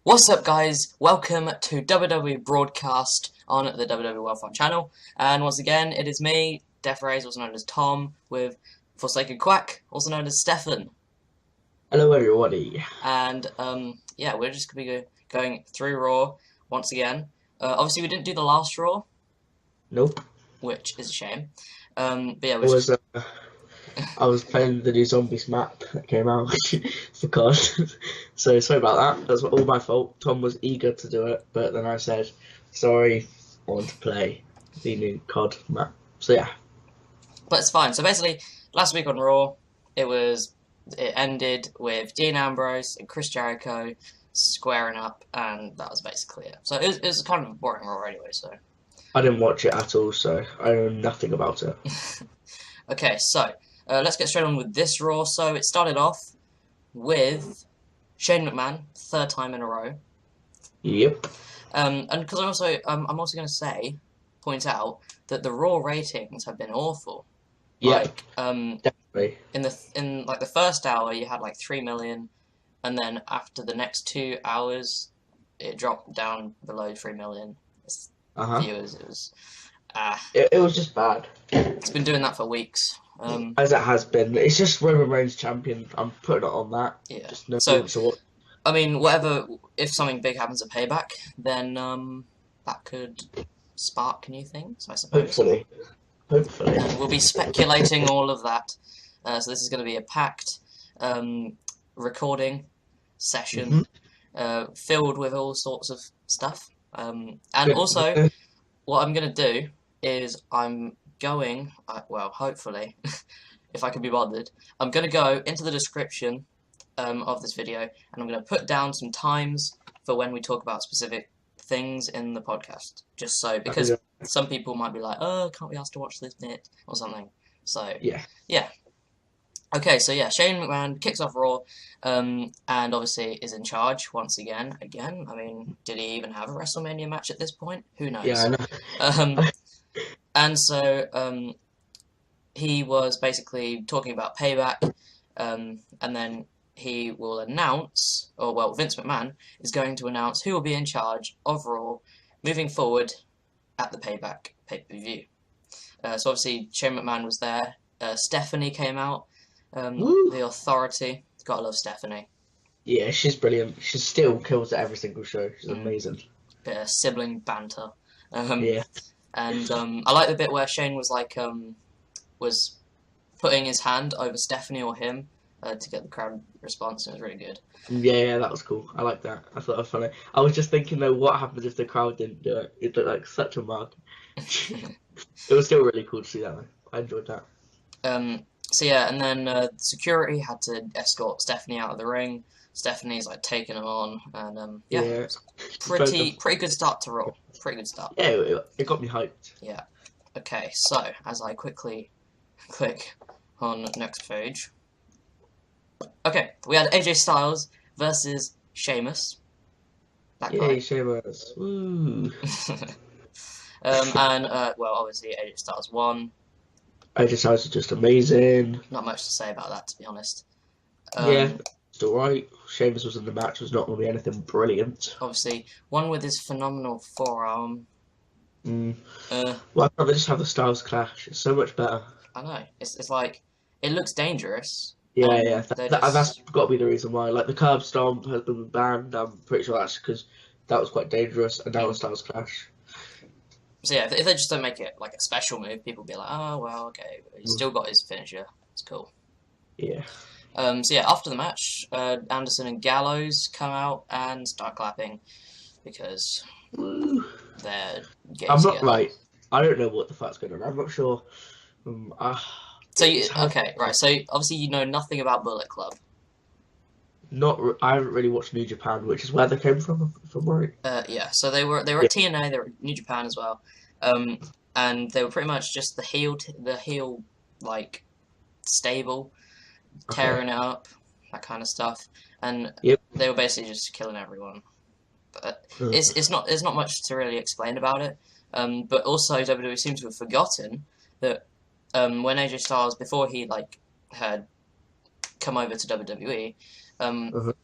What's up, guys? Welcome to WWE Brawdcast on the WWE Wildfire channel. And once again, it is me, Raze, also known as Tom, with Forsaken Quack, also known as Stefan. Hello, everybody. And yeah, we're just gonna be going through Raw once again. Obviously, we didn't do the last Raw, Nope. which is a shame. But yeah, I was I was playing the new Zombies map that came out for COD. So sorry about that. That's all my fault. Tom was eager to do it, but then I said, sorry, I want to play the new COD map. So yeah. But it's fine. So basically, last week on Raw, it ended with Dean Ambrose and Chris Jericho squaring up, and that was basically it. So it was kind of a boring Raw anyway. So I didn't watch it at all, so I know nothing about it. okay, so let's get straight on with this Raw. So it started off with Shane McMahon, third time in a row. Yep. And because I'm also going to point out that the Raw ratings have been awful. Yeah, definitely. In like the first hour, you had like 3 million, and then after the next 2 hours, it dropped down below 3 million viewers. It was It was just bad. it's been doing that for weeks. As it has been. It's just Roman Reigns champion. I'm putting it on that. Yeah. Just no So so what. I mean, whatever. If something big happens at Payback, then that could spark new things, I suppose. Hopefully. And we'll be speculating all of that. So this is going to be a packed recording session filled with all sorts of stuff. And also, what I'm going to do is I'm going, well, hopefully, if I can be bothered, I'm going to go into the description of this video, and I'm going to put down some times for when we talk about specific things in the podcast, just so, because some people might be like, oh, can't be asked to watch this bit or something. So yeah. Okay, so yeah, Shane McMahon kicks off Raw, and obviously is in charge once again. I mean, did he even have a WrestleMania match at this point? Who knows? Yeah, I know. And so he was basically talking about Payback, and then he will announce, or well, Vince McMahon is going to announce who will be in charge of Raw moving forward at the Payback pay-per-view. So obviously Shane McMahon was there. Stephanie came out, the Authority. Gotta love Stephanie. Yeah, she's brilliant. She still kills at every single show. She's amazing. Bit of sibling banter. Yeah. And I like the bit where Shane was like, was putting his hand over Stephanie or him to get the crowd response. It was really good. Yeah, that was cool. I like that. I thought it was funny. I was just thinking though, what happens if the crowd didn't do it? It looked like such a mug. It was still really cool to see that though. I enjoyed that. So yeah, and then security had to escort Stephanie out of the ring. Stephanie's like taking him on, and yeah. Pretty good start to Raw. Pretty good start. Yeah, it got me hyped. Yeah. Okay, so as I quickly click on next page. Okay, we had AJ Styles versus Sheamus. Yay, Sheamus. Woo. And well, obviously AJ Styles won. AJ Styles is just amazing. Not much to say about that, to be honest. Yeah, it's alright. Sheamus was in the match. Was not going to be anything brilliant. Obviously, one with his phenomenal forearm. Well, I'd rather just have the Styles clash. It's so much better. I know. It's like, it looks dangerous. Yeah. That's got to be the reason why. Like the curb stomp has been banned. I'm pretty sure that's because that was quite dangerous, and now the Styles clash. So yeah, if they just don't make it like a special move, people will be like, oh well, okay, he's still got his finisher. It's cool. Yeah. So yeah, after the match, Anderson and Gallows come out and start clapping because they're gay I'm not together. right. I don't know what the fuck's going on. I'm not sure. Okay, right. So obviously you know nothing about Bullet Club. I haven't really watched New Japan, which is where they came from, if I'm right. Yeah. So they were at TNA. They were at New Japan as well. And they were pretty much just the heel like stable, tearing it up, that kind of stuff. And they were basically just killing everyone. But it's not much to really explain about it. But also WWE seems to have forgotten that when AJ Styles, before he like had come over to WWE,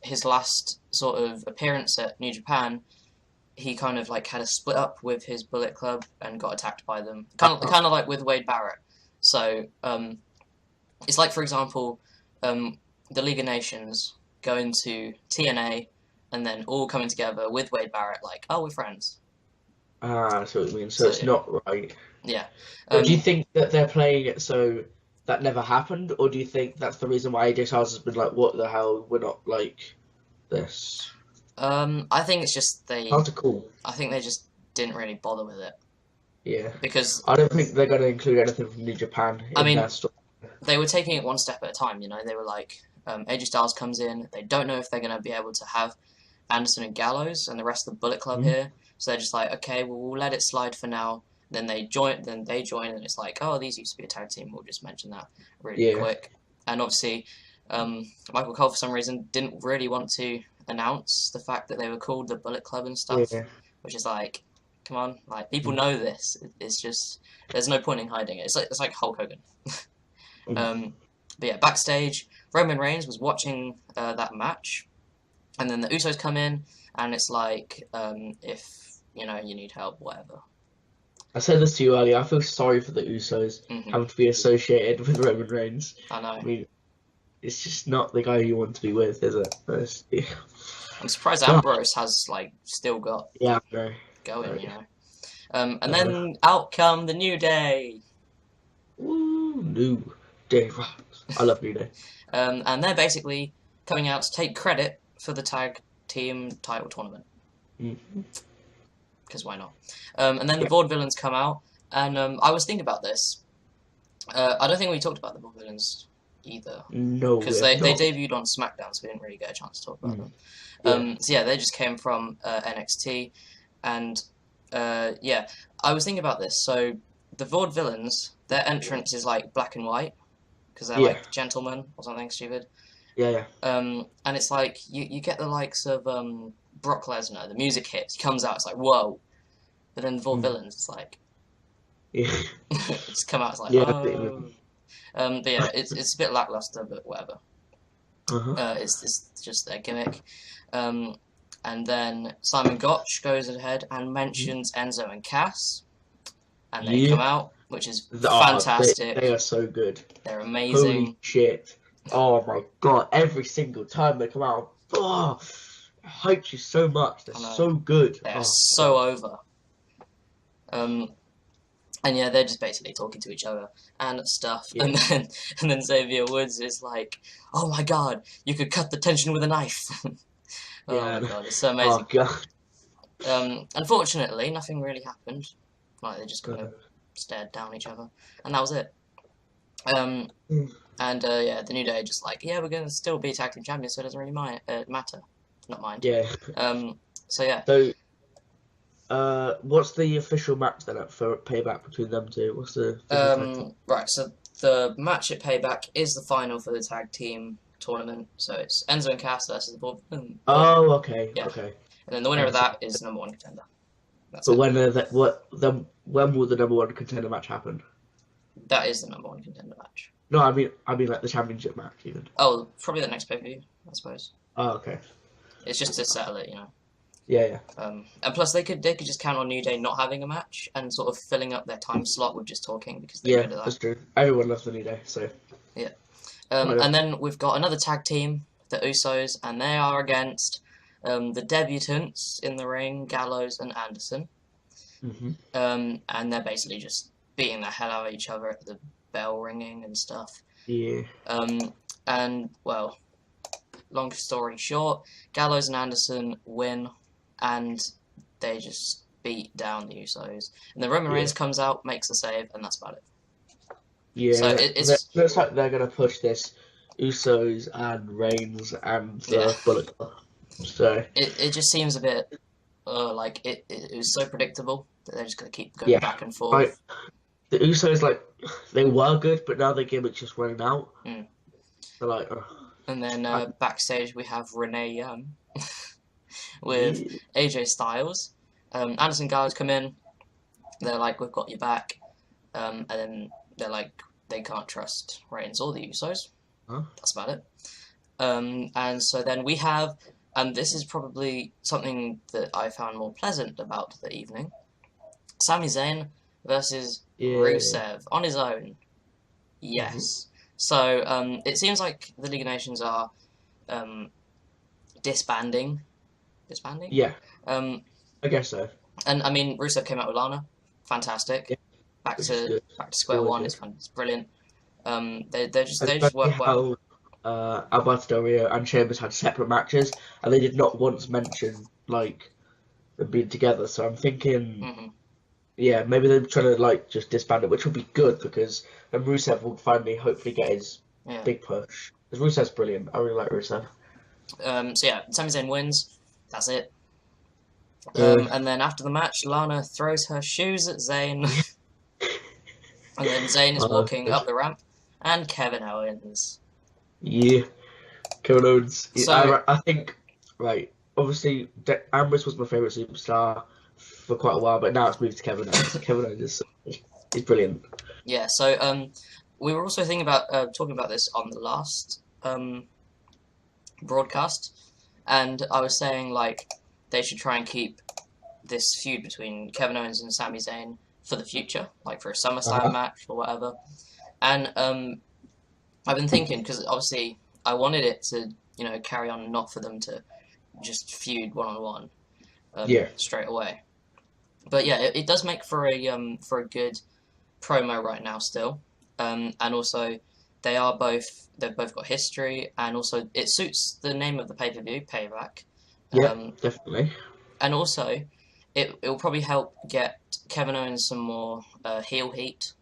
His last sort of appearance at New Japan, he kind of like had a split up with his Bullet Club and got attacked by them. Kind of like with Wade Barrett. So it's like, for example, the League of Nations going to TNA and then all coming together with Wade Barrett, like, oh, we're friends. Ah, I see what you mean. So it's not right. Yeah. Do you think that they're playing it so that never happened, or do you think that's the reason why AJ Styles has been like, what the hell, we're not like this? I think it's just Hard to call. I think they just didn't really bother with it. Yeah. Because I don't think they're going to include anything from New Japan in their story. They were taking it one step at a time, you know. They were like, AJ Styles comes in, they don't know if they're going to be able to have Anderson and Gallows and the rest of the Bullet Club here. So they're just like, okay, well, we'll let it slide for now. Then they join, and it's like, oh, these used to be a tag team. We'll just mention that really quick. And obviously, Michael Cole, for some reason, didn't really want to announce the fact that they were called the Bullet Club and stuff, which is like, come on, like, people know this. It's just, there's no point in hiding it. It's like Hulk Hogan. But yeah, backstage, Roman Reigns was watching that match, and then the Usos come in, and it's like, if you need help, whatever. I said this to you earlier. I feel sorry for the Usos having to be associated with Roman Reigns. I know. I mean, it's just not the guy you want to be with, is it? I'm surprised Ambrose has still got going, you know. And then out come the New Day. Woo, New Day. I love New Day. And they're basically coming out to take credit for the tag team title tournament. Because why not? And then the Vaudevillains come out, and I was thinking about this. I don't think we talked about the Vaudevillains either. No, because they debuted on Smackdown, so we didn't really get a chance to talk about them. So yeah, they just came from NXT, and I was thinking about this. So the Vaudevillains, their entrance is like black and white, because they're like gentlemen or something stupid. Yeah. And it's like you get the likes of Brock Lesnar. The music hits, he comes out, it's like whoa. But then the Vaudevillains, it's like it's come out, it's like oh. But yeah, it's a bit lackluster, but whatever. It's just their gimmick. And then Simon Gotch goes ahead and mentions Enzo and Cass, and they come out, which is fantastic. They are so good. They're amazing. Holy shit. Oh my god, every single time they come out, I hype you so much. They're so good. They're so over. And yeah, they're just basically talking to each other and stuff. And then Xavier Woods is like, oh my god, you could cut the tension with a knife. My god, it's so amazing. Oh god. Unfortunately, nothing really happened. Like, they just kind of stared down each other, and that was it. And the New Day just like, we're gonna still be tag team champions, so it doesn't really matter. Not mind. Yeah. So yeah. So, what's the official match then for Payback between them two? What's the right? So the match at Payback is the final for the tag team tournament. So it's Enzo and Cass versus the Vaudevillains. Oh, okay. Yeah. Okay. And then the winner of that is number one contender. That's but it. when will the number one contender match happen? That is the number one contender match. No, I mean like the championship match even. Oh, probably the next pay-per-view, I suppose. Oh, okay. It's just to settle it, you know. Yeah. And plus they could just count on New Day not having a match and sort of filling up their time slot with just talking, because they're good at that. That's true. Everyone loves the New Day, so. Yeah. And then we've got another tag team, the Usos, and they are against the debutants in the ring, Gallows and Anderson. And they're basically just beating the hell out of each other at the bell ringing and stuff. Yeah. And well, long story short, Gallows and Anderson win, and they just beat down the Usos. And then Roman Reigns comes out, makes the save, and that's about it. Yeah. So it looks like they're gonna push this Usos and Reigns and the Bullet Club. So it just seems a bit like it was so predictable that they're just gonna keep going back and forth. Like, the Usos, they were good, but now their gimmick's just running out. They're like, And then backstage we have Renee Young with AJ Styles. Anderson Gallows come in. They're like, we've got your back. And then they're like, they can't trust Reigns or the Usos. Huh? That's about it. And so then we have, and this is probably something that I found more pleasant about the evening, Sami Zayn versus Rusev on his own. Yes. So it seems like the League of Nations are disbanding. Disbanding? Yeah. I guess so. And I mean, Rusev came out with Lana. Fantastic. Yeah. Back to square one. It's brilliant. They just work well. Alberto Del Rio and Sheamus had separate matches, and they did not once mention like them being together. So I'm thinking, yeah, maybe they're trying to like just disband it, which would be good because then Rusev will finally, hopefully, get his big push. Because Rusev's brilliant. I really like Rusev. So yeah, Sami Zayn wins. That's it. And then after the match, Lana throws her shoes at Zayn. And then Zayn is walking up the ramp, and Kevin Owens. Yeah, Kevin Owens. So, I think, right, obviously, Ambrose was my favourite superstar for quite a while, but now it's moved to Kevin Owens. Kevin Owens is brilliant. Yeah, so we were also thinking about talking about this on the last broadcast, and I was saying, like, they should try and keep this feud between Kevin Owens and Sami Zayn for the future, like for a SummerSlam match or whatever. And I've been thinking, because obviously I wanted it to, carry on, not for them to just feud one-on-one straight away. But yeah, it does make for a good promo right now still. And also they've both got history, and also it suits the name of the pay-per-view, Payback. Yeah, definitely. And also, it will probably help get Kevin Owens some more heel heat.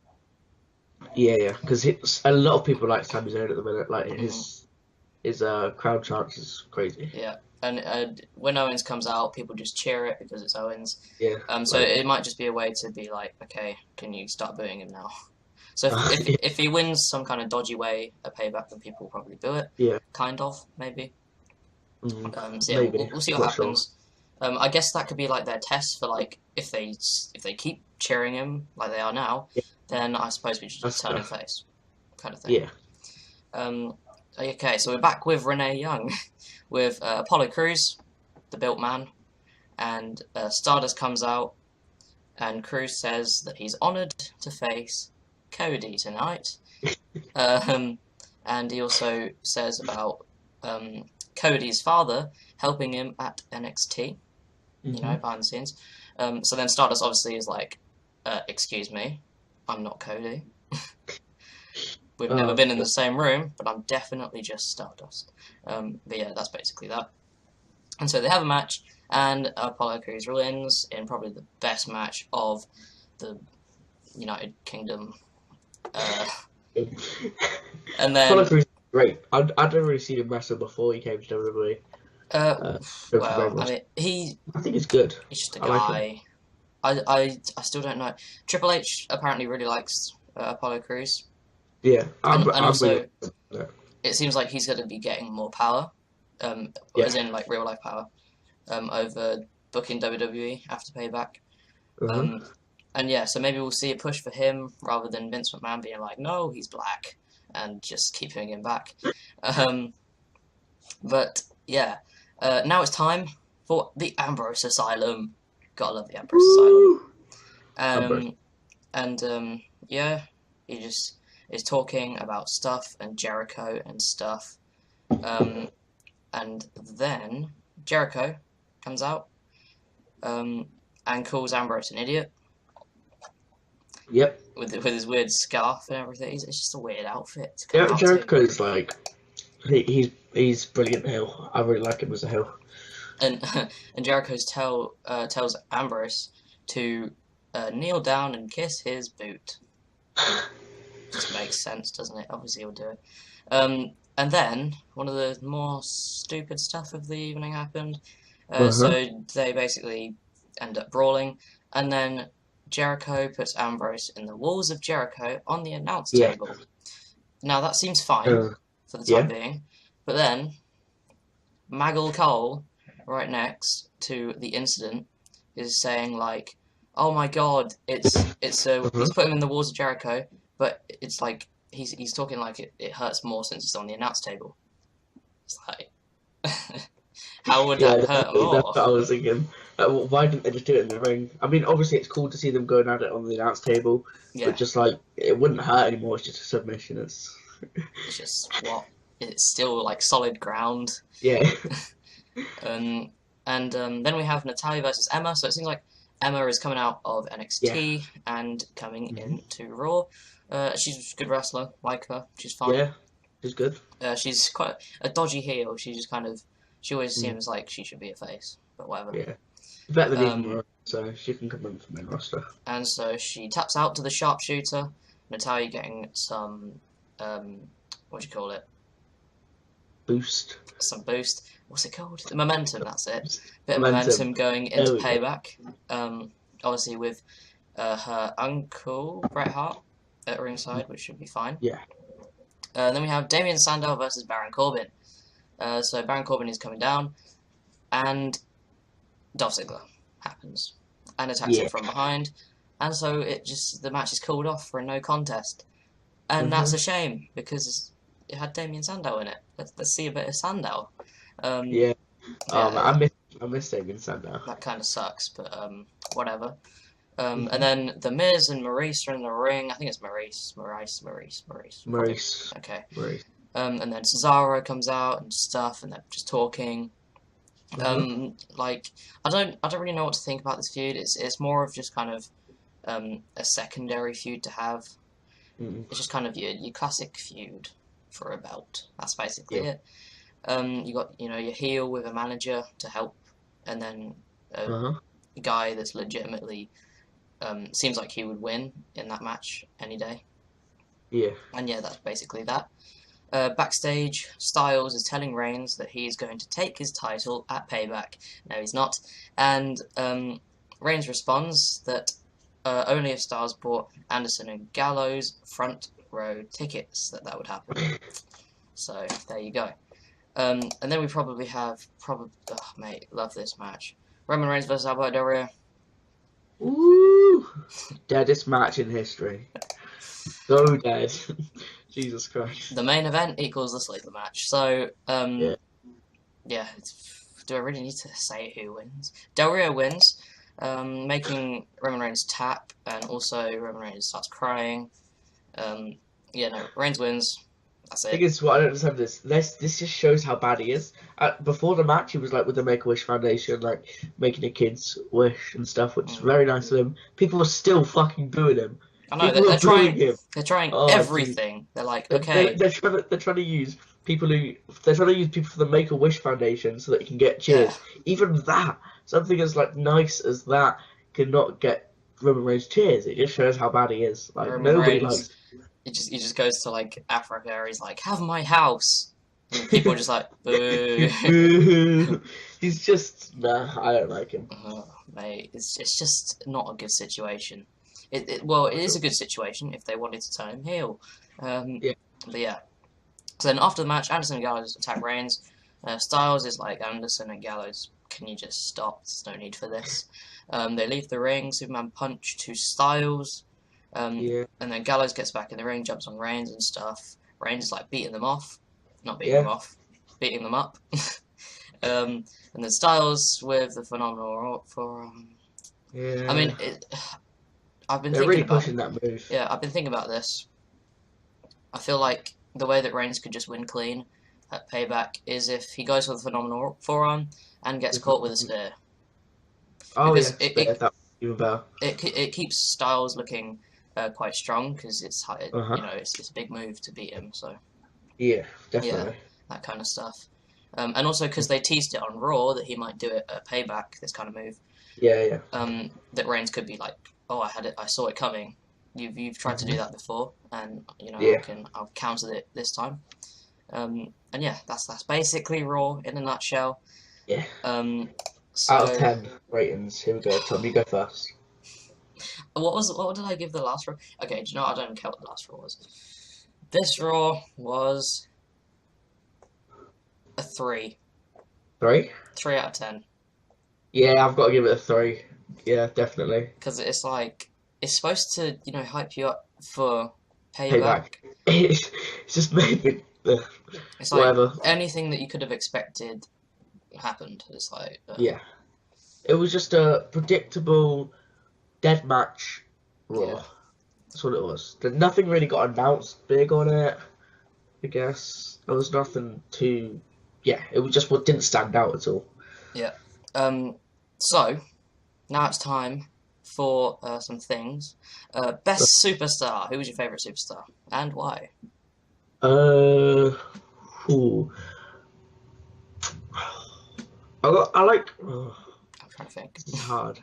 Yeah, because a lot of people like Sami Zayn at the minute. Like his crowd chants is crazy. Yeah, and when Owens comes out, people just cheer it because it's Owens. Yeah. So it might just be a way to be like, okay, can you start booing him now? So if he wins some kind of dodgy way at Payback, then people will probably boo it. Yeah. Kind of, maybe. So yeah, maybe. we'll see what happens. Sure. I guess that could be like their test for like if they keep cheering him like they are now, then I suppose we should just turn him face, kind of thing. Yeah. Okay, so we're back with Renee Young, with Apollo Crews, the built man, and Stardust comes out, and Crews says that he's honoured to face Cody tonight, and he also says about Cody's father helping him at NXT, behind the scenes. So then Stardust obviously is like, excuse me, I'm not Cody. We've never been in the same room, but I'm definitely just Stardust. But yeah, that's basically that. And so they have a match, and Apollo Crews wins in probably the best match of the United Kingdom. And then Apollo Crews is great. I'd never really seen him wrestle before he came to WWE. Well, I mean, I think he's good. He's just a guy. I still don't know. Triple H apparently really likes Apollo Crews. Yeah, and also, it seems like he's going to be getting more power, as in like real life power, over booking WWE after Payback. And yeah, so maybe we'll see a push for him rather than Vince McMahon being like, no, he's black, and just keeping him back. But yeah, now it's time for the Ambrose Asylum. Gotta love the Ambrose Asylum. And yeah, he just is talking about stuff and Jericho and stuff. And then Jericho comes out and calls Ambrose an idiot. Yep. With his weird scarf and everything. It's just a weird outfit. Yeah, Jericho's like, he's brilliant heel. I really like him as a heel. And Jericho's tells Ambrose to kneel down and kiss his boot. Just makes sense, doesn't it? Obviously he'll do it. And then one of the more stupid stuff of the evening happened. So they basically end up brawling, and then Jericho puts Ambrose in the walls of Jericho on the announce table. Now that seems fine for the time being, but then Maggle Cole, right next to the incident, is saying like, "Oh my God, he's put him in the walls of Jericho, but it's like he's talking like it hurts more since it's on the announce table." It's like, how would Yeah, that hurt that's more? what I was thinking. Why didn't they just do it in the ring? I mean, obviously it's cool to see them going at it on the announce table, Yeah, but just like it wouldn't hurt anymore. It's just a submission. it's just what it's still like solid ground. Yeah, Then we have Natalya versus Emma. So it seems like Emma is coming out of yeah. NXT and coming into Raw. She's a good wrestler, like her. She's fine. Yeah, she's good. She's quite a dodgy heel. She just she always seems like she should be a face, but whatever. Yeah, better than Eva, so she can come in for main roster. And so she taps out to the sharpshooter. Natalya getting some, what do you call it? Boost. Some boost. What's it called? The momentum, that's it. Bit of momentum going into Payback. Obviously with her uncle, Bret Hart, at ringside, which should be fine. Yeah. Then we have Damien Sandow versus Baron Corbin. So Baron Corbin is coming down, and Dolph Ziggler happens and attacks him from behind. And so the match is called off for a no contest. And that's a shame, because it had Damien Sandow in it. Let's see a bit of Sandow. I miss Damien Sandow. That kind of sucks, but whatever. And then The Miz and Maurice are in the ring. I think it's Maurice. Okay. Maurice. And then Cesaro comes out and stuff, and they're just talking. Like I don't really know what to think about this feud. It's more of just kind of a secondary feud to have. It's just kind of your classic feud for a belt. That's basically it. You got your heel with a manager to help, and then a guy that's legitimately seems like he would win in that match any day. Yeah. And yeah, that's basically that. Backstage, Styles is telling Reigns that he is going to take his title at Payback. No, he's not. And Reigns responds that only if Styles bought Anderson and Gallows front row tickets that would happen. So there you go. And then we probably have oh mate, love this match. Roman Reigns versus Alberto Del Rio. Woo! Deadest match in history. So dead. Jesus Christ. The main event equals the sleeper match. So, do I really need to say who wins? Del Rio wins, making Roman Reigns tap, and also Roman Reigns starts crying. Reigns wins. That's it. I think it's what I don't understand this just shows how bad he is. Before the match, he was like with the Make-A-Wish Foundation, like making the kids wish and stuff, which is very nice of him. People are still fucking booing him. I know they're trying. They're trying everything. They're like, okay. They're trying to use people for the Make-A-Wish Foundation so that you can get cheers. Yeah. Even that, something as like nice as that, cannot get Roman Reigns cheers. It just shows how bad he is. Like Roman nobody Reigns, likes. He just goes to like Africa. He's like, have my house. And people are just like, boo. He's just I don't like him. Mate, it's just not a good situation. It is a good situation if they wanted to turn him heel. But yeah. So then after the match, Anderson and Gallows attack Reigns. Styles is like, Anderson and Gallows, can you just stop? There's no need for this. They leave the ring. Superman punch to Styles. And then Gallows gets back in the ring, jumps on Reigns and stuff. Reigns is like beating them off. Not beating them off. Beating them up. And then Styles with the phenomenal forearm. I mean, I've been thinking about pushing that move. Yeah, I've been thinking about this. I feel like the way that Reigns could just win clean at Payback is if he goes for the phenomenal forearm and gets caught with a spear. Oh, because it keeps Styles looking quite strong because it's it's a big move to beat him. So yeah, definitely that kind of stuff. And also because they teased it on Raw that he might do it at Payback, this kind of move. Yeah. That Reigns could be like, oh, I saw it coming. You've tried to do that before, and I've countered it this time. And that's basically Raw in a nutshell. Yeah. So, out of 10 ratings, here we go. Tom, you go first. What did I give the last Raw? Okay, do you know what? I don't care what the last Raw was. This Raw was a 3. 3? 3 out of 10. Yeah, I've got to give it a 3. Yeah, definitely. Because it's like, it's supposed to, hype you up for Payback. It's just made me, It's like whatever. anything that you could have expected happened. It's like Yeah, it was just a predictable dead match Raw. Yeah. That's what it was. Nothing really got announced big on it. I guess there was nothing too. Yeah, it was just what didn't stand out at all. Yeah. So now it's time for some things. Best superstar. Who was your favorite superstar and why? Ooh. I like. I'm trying to think. This is hard.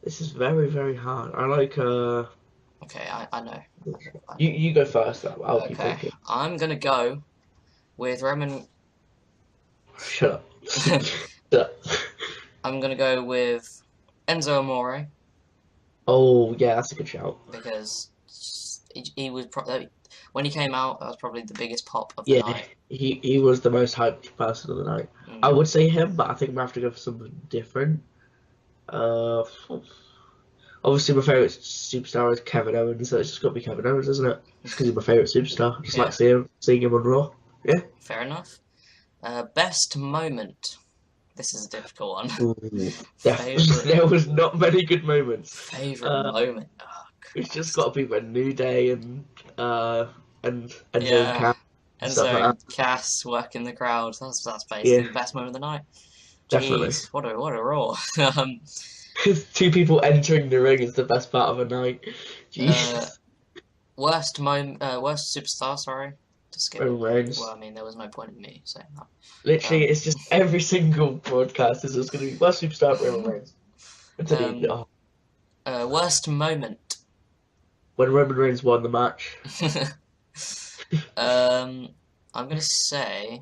This is very, very hard. I like. Okay, I know. You go first. I'll keep Okay, thinking. I'm gonna go with Roman. Shut up. Shut up. I'm gonna go with Enzo Amore Oh yeah, that's a good shout. because he was when he came out, that was probably the biggest pop of the Yeah, night. he was the most hyped person of the night. I would say him, but I think we have to go for something different. Obviously my favourite superstar is Kevin Owens, so it's just got to be Kevin Owens, isn't it? Just because he's my favourite superstar. Just like seeing him on Raw. Yeah. Fair enough. Best moment. This is a difficult one. Ooh, there was not many good moments. Favorite moment. Oh, it's just got to be when New Day and Enzo and Cass. Enzo and Cass working the crowd. That's basically the best moment of the night. Definitely. Jeez, what a Raw. Two people entering the ring is the best part of a night. Jeez. Worst superstar. Sorry. To skip. Reigns. Well, I mean, there was no point in me saying that. Literally, it's just every single broadcast is just going to be worst superstar Roman Reigns. Worst moment. When Roman Reigns won the match. I'm gonna say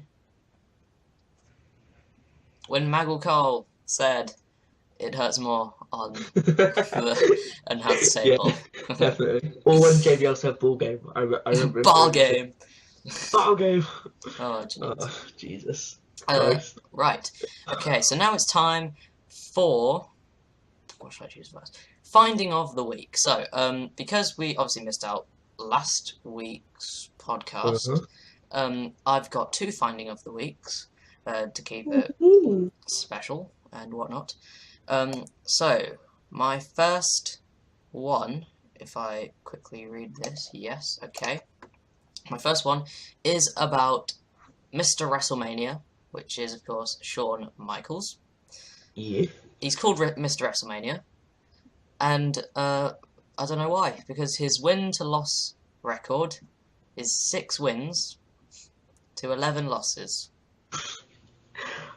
when Maggle Cole said it hurts more on the enhanced table. Yeah, definitely. Or when JBL said ball game. I remember. Ball game. Ball game. Oh, jeez. Oh, Jesus. Right. Okay, so now it's time for what should I choose first? Finding of the week. So, because we obviously missed out last week's podcast, I've got two finding of the weeks to keep it special and whatnot. So, my first one, if I quickly read this, yes, okay. My first one is about Mr. WrestleMania, which is, of course, Shawn Michaels. Yeah. He's called Mr. WrestleMania, and I don't know why, because his win-to-loss record is 6 wins to 11 losses.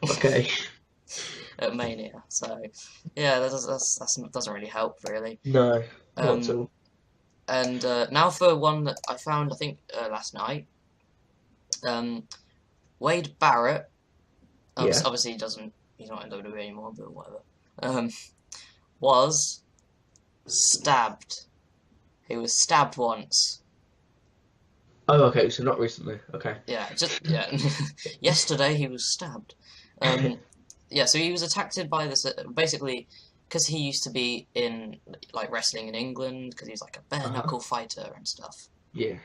Okay. At Mania, so yeah, that doesn't really help, really. No, not at all. And now for one that I found, I think, last night. Wade Barrett. Obviously, he's not in WWE anymore, but whatever. Was stabbed. He was stabbed once. Oh, okay, so not recently. Okay. Yeah, yesterday he was stabbed. Yeah, so he was attacked by this, basically, because he used to be in, like, wrestling in England, because he was, like, a bare-knuckle fighter and stuff. Yeah.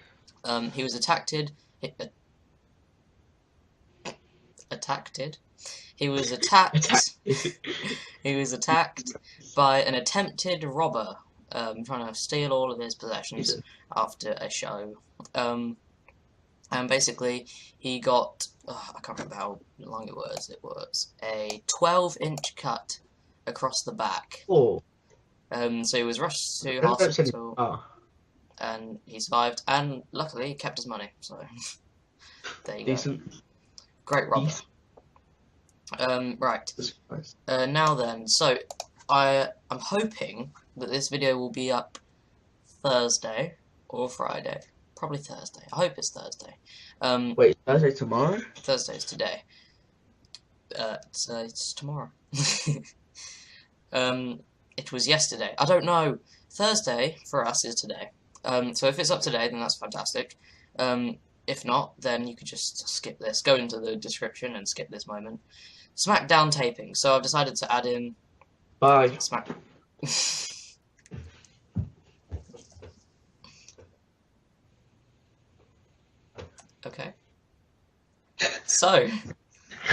He was attacked. He was attacked. He was attacked by an attempted robber, trying to steal all of his possessions after a show. And basically, he got, I can't remember how long it was. It was a 12-inch cut across the back. Oh. So he was rushed to hospital, and he survived. And luckily, he kept his money. So there you go. Great robber. Right. Now then, so I'm hoping that this video will be up Thursday or Friday. Probably Thursday. I hope it's Thursday. Wait, Thursday tomorrow? Thursday's today. So it's tomorrow. It was yesterday. I don't know. Thursday for us is today. So if it's up today, then that's fantastic. If not, then you could just skip this. Go into the description and skip this moment. Smackdown Tapings. So I've decided to add in... Bye. Okay. So,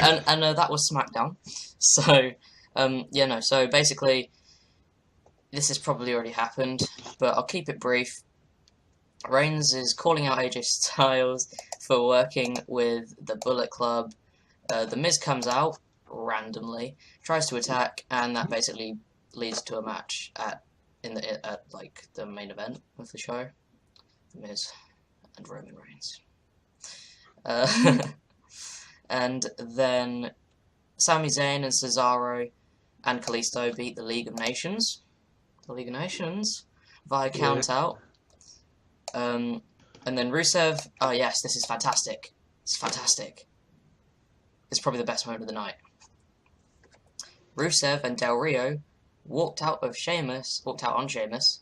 and that was SmackDown. So, yeah, no. So basically, this has probably already happened, but I'll keep it brief. Reigns is calling out AJ Styles for working with the Bullet Club. The Miz comes out randomly, tries to attack, and that basically leads to a match at like the main event of the show. The Miz and Roman Reigns. And then Sami Zayn and Cesaro and Kalisto beat the League of Nations. The League of Nations via count out. And then Rusev. Oh yes, this is fantastic. It's fantastic. It's probably the best moment of the night. Rusev and Del Rio walked out on Sheamus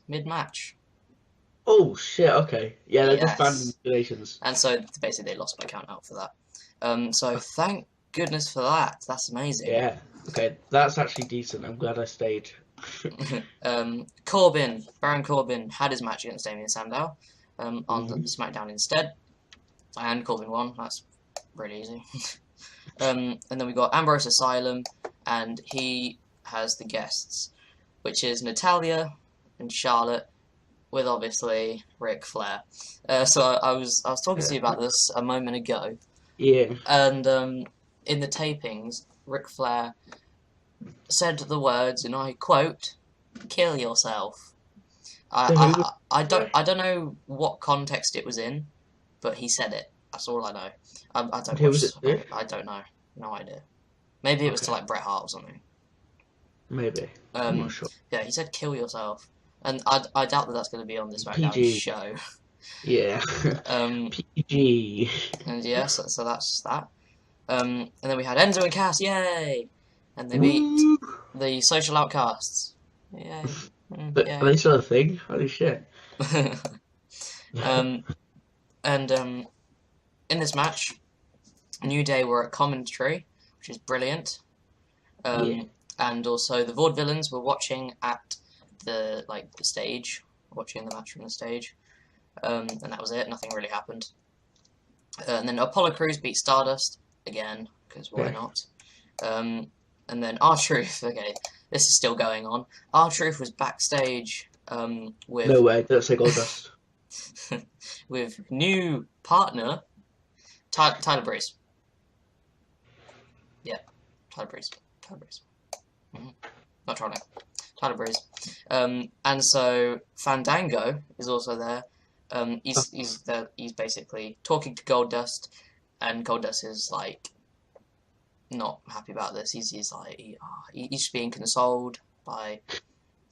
mid-match. Oh shit! Okay, yeah, they're Yes. just banned relations. And so basically they lost by count out for that. So thank goodness for that. That's amazing. Yeah. Okay, that's actually decent. I'm glad I stayed. Baron Corbin had his match against Damien Sandow on the SmackDown instead, and Corbin won. That's really easy. And then we got Ambrose Asylum, and he has the guests, which is Natalya and Charlotte, with obviously Ric Flair. So I was talking to you about this a moment ago. Yeah. And in the tapings, Ric Flair said the words, and I quote, "Kill yourself." I don't know what context it was in, but he said it. That's all I know. I don't. Who was it to? I don't know. No idea. Maybe it was to like Bret Hart or something. Maybe. I'm not sure. Yeah, he said "kill yourself," and I doubt that that's going to be on this SmackDown PG. show. Yeah. PG. And yeah, so that's that. And then we had Enzo and Cass, yay! And they beat the Social Outcasts. Yay. But yay. are they still a thing? Holy shit. And in this match, New Day were at commentary, which is brilliant. And also the Vaudevillains were watching at the stage, watching the match from the stage. And that was it. Nothing really happened. And then Apollo Crews beat Stardust again, because why not? And then R-Truth. Okay, this is still going on. R-Truth was backstage with No way. Don't say Goldust. with new partner Tyler Breeze. Yeah, Tyler Breeze. Not trying to. Tyler Breeze. And so Fandango is also there. He's basically talking to Goldust, and Goldust is like not happy about this. He's just being consoled by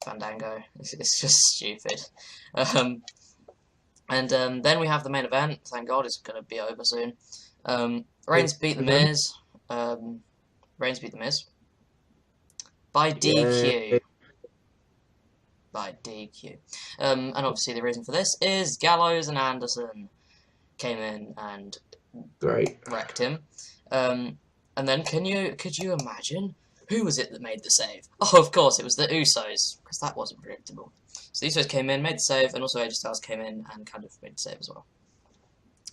Fandango. It's just stupid. And then we have the main event. Thank God it's going to be over soon. Reigns beat the Miz. Reigns beat the Miz by DQ. Yeah. By DQ. And obviously the reason for this is Gallows and Anderson came in and wrecked him. And then could you imagine who was it that made the save? Oh, of course it was the Usos, because that wasn't predictable. So the Usos came in, made the save, and also AJ Styles came in and kind of made the save as well.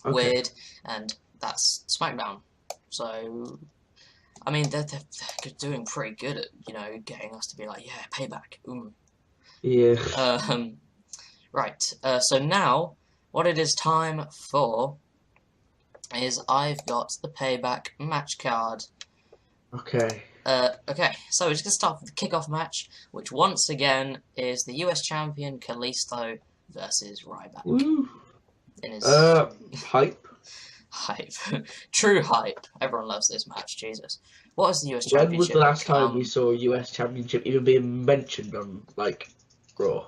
Okay. Weird, and that's SmackDown. So, I mean, they're doing pretty good at getting us to be like, yeah, payback. Ooh. Yeah. Right. So now, what it is time for is I've got the Payback match card. Okay. Okay. So we're just gonna start with the kickoff match, which once again is the US champion Kalisto versus Ryback. Woo. In his hype. Hype. True hype. Everyone loves this match. Jesus. What is the US When championship? was the last time we saw a US championship even being mentioned on Raw?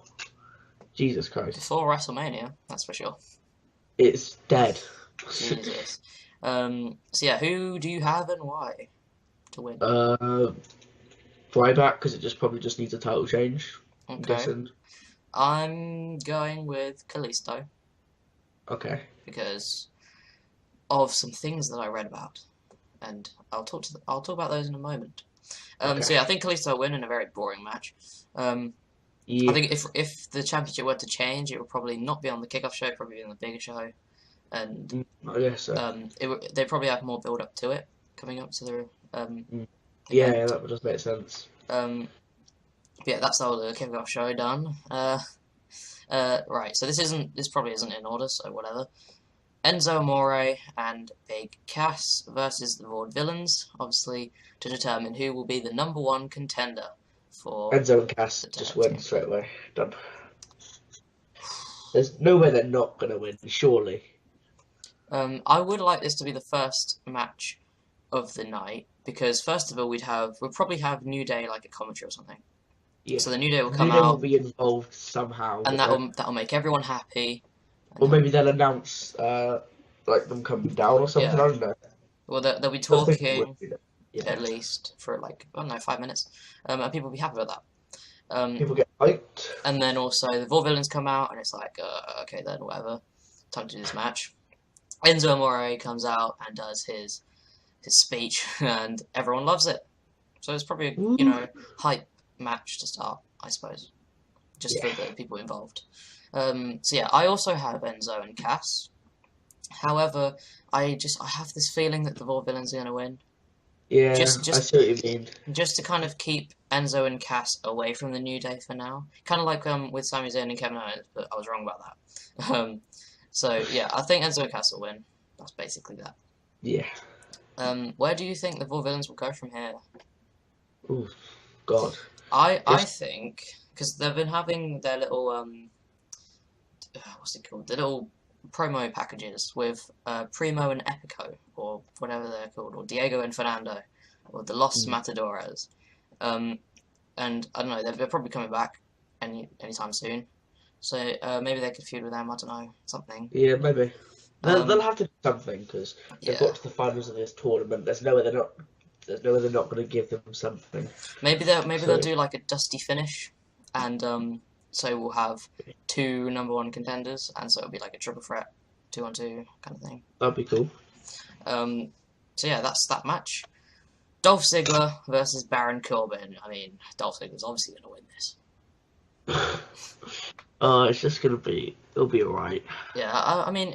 Jesus Christ. Before WrestleMania, that's for sure. It's dead. Jesus. So yeah, who do you have and why to win? Ryback, because it probably just needs a title change. Okay. I'm going with Kalisto. Okay. Because of some things that I read about, and I'll talk about those in a moment. Okay. So yeah, I think Kalisto will win in a very boring match. Yeah. I think if the championship were to change, it would probably not be on the kickoff show, probably be on the bigger show. and I guess so. they probably have more build up to it coming up to the Yeah, event. that does make sense. Yeah, that's all the kickoff show done. Right, so this probably isn't in order, so whatever. Enzo Amore and Big Cass versus the Vaudevillains, obviously to determine who will be the #1 contender for Enzo and Cass the just tag win team. straight away. Done. There's no way they're not gonna win, surely. I would like this to be the first match of the night because first of all we'd probably have New Day like a commentary or something. Yeah. So the New Day will New come Day will out be involved somehow and with it. that'll make everyone happy. Or maybe they'll announce like them coming down or something. Yeah. I don't know. Well, they'll be Don't think it would talking be that. Yeah. at least for like, I don't know, 5 minutes, and people will be happy with that. People get hyped. And then also the Vaudevillains come out, and it's like, okay then, whatever, time to do this match. Enzo Amore comes out and does his speech, and everyone loves it. So it's probably a hype match to start, I suppose, just for the people involved. So yeah, I also have Enzo and Cass. However, I have this feeling that the Vaudevillains are going to win. Yeah, I see what you mean. Just to kind of keep Enzo and Cass away from the New Day for now. Kind of like with Sami Zayn and Kevin Owens, but I was wrong about that. So yeah, I think Enzo and Cass will win. That's basically that. Yeah. Where do you think the Vaudevillains will go from here? Oh, God. I think, because they've been having their little, what's it called? The little promo packages with Primo and Epico, or whatever they're called, or Diego and Fernando, or the Los Matadores. And I don't know, they're probably coming back anytime soon. So maybe they could feud with them, I don't know, something. Yeah, maybe. They'll have to do something, because they've got to the finals of this tournament. There's no way they're not going to give them something. Maybe they'll do like a dusty finish, and so we'll have 2 #1 contenders, and so it'll be like a triple threat, 2-on-2 kind of thing. That'd be cool. So yeah, that's that match. Dolph Ziggler versus Baron Corbin. I mean, Dolph Ziggler's obviously going to win this. It's just going to be... It'll be alright. Yeah, I mean,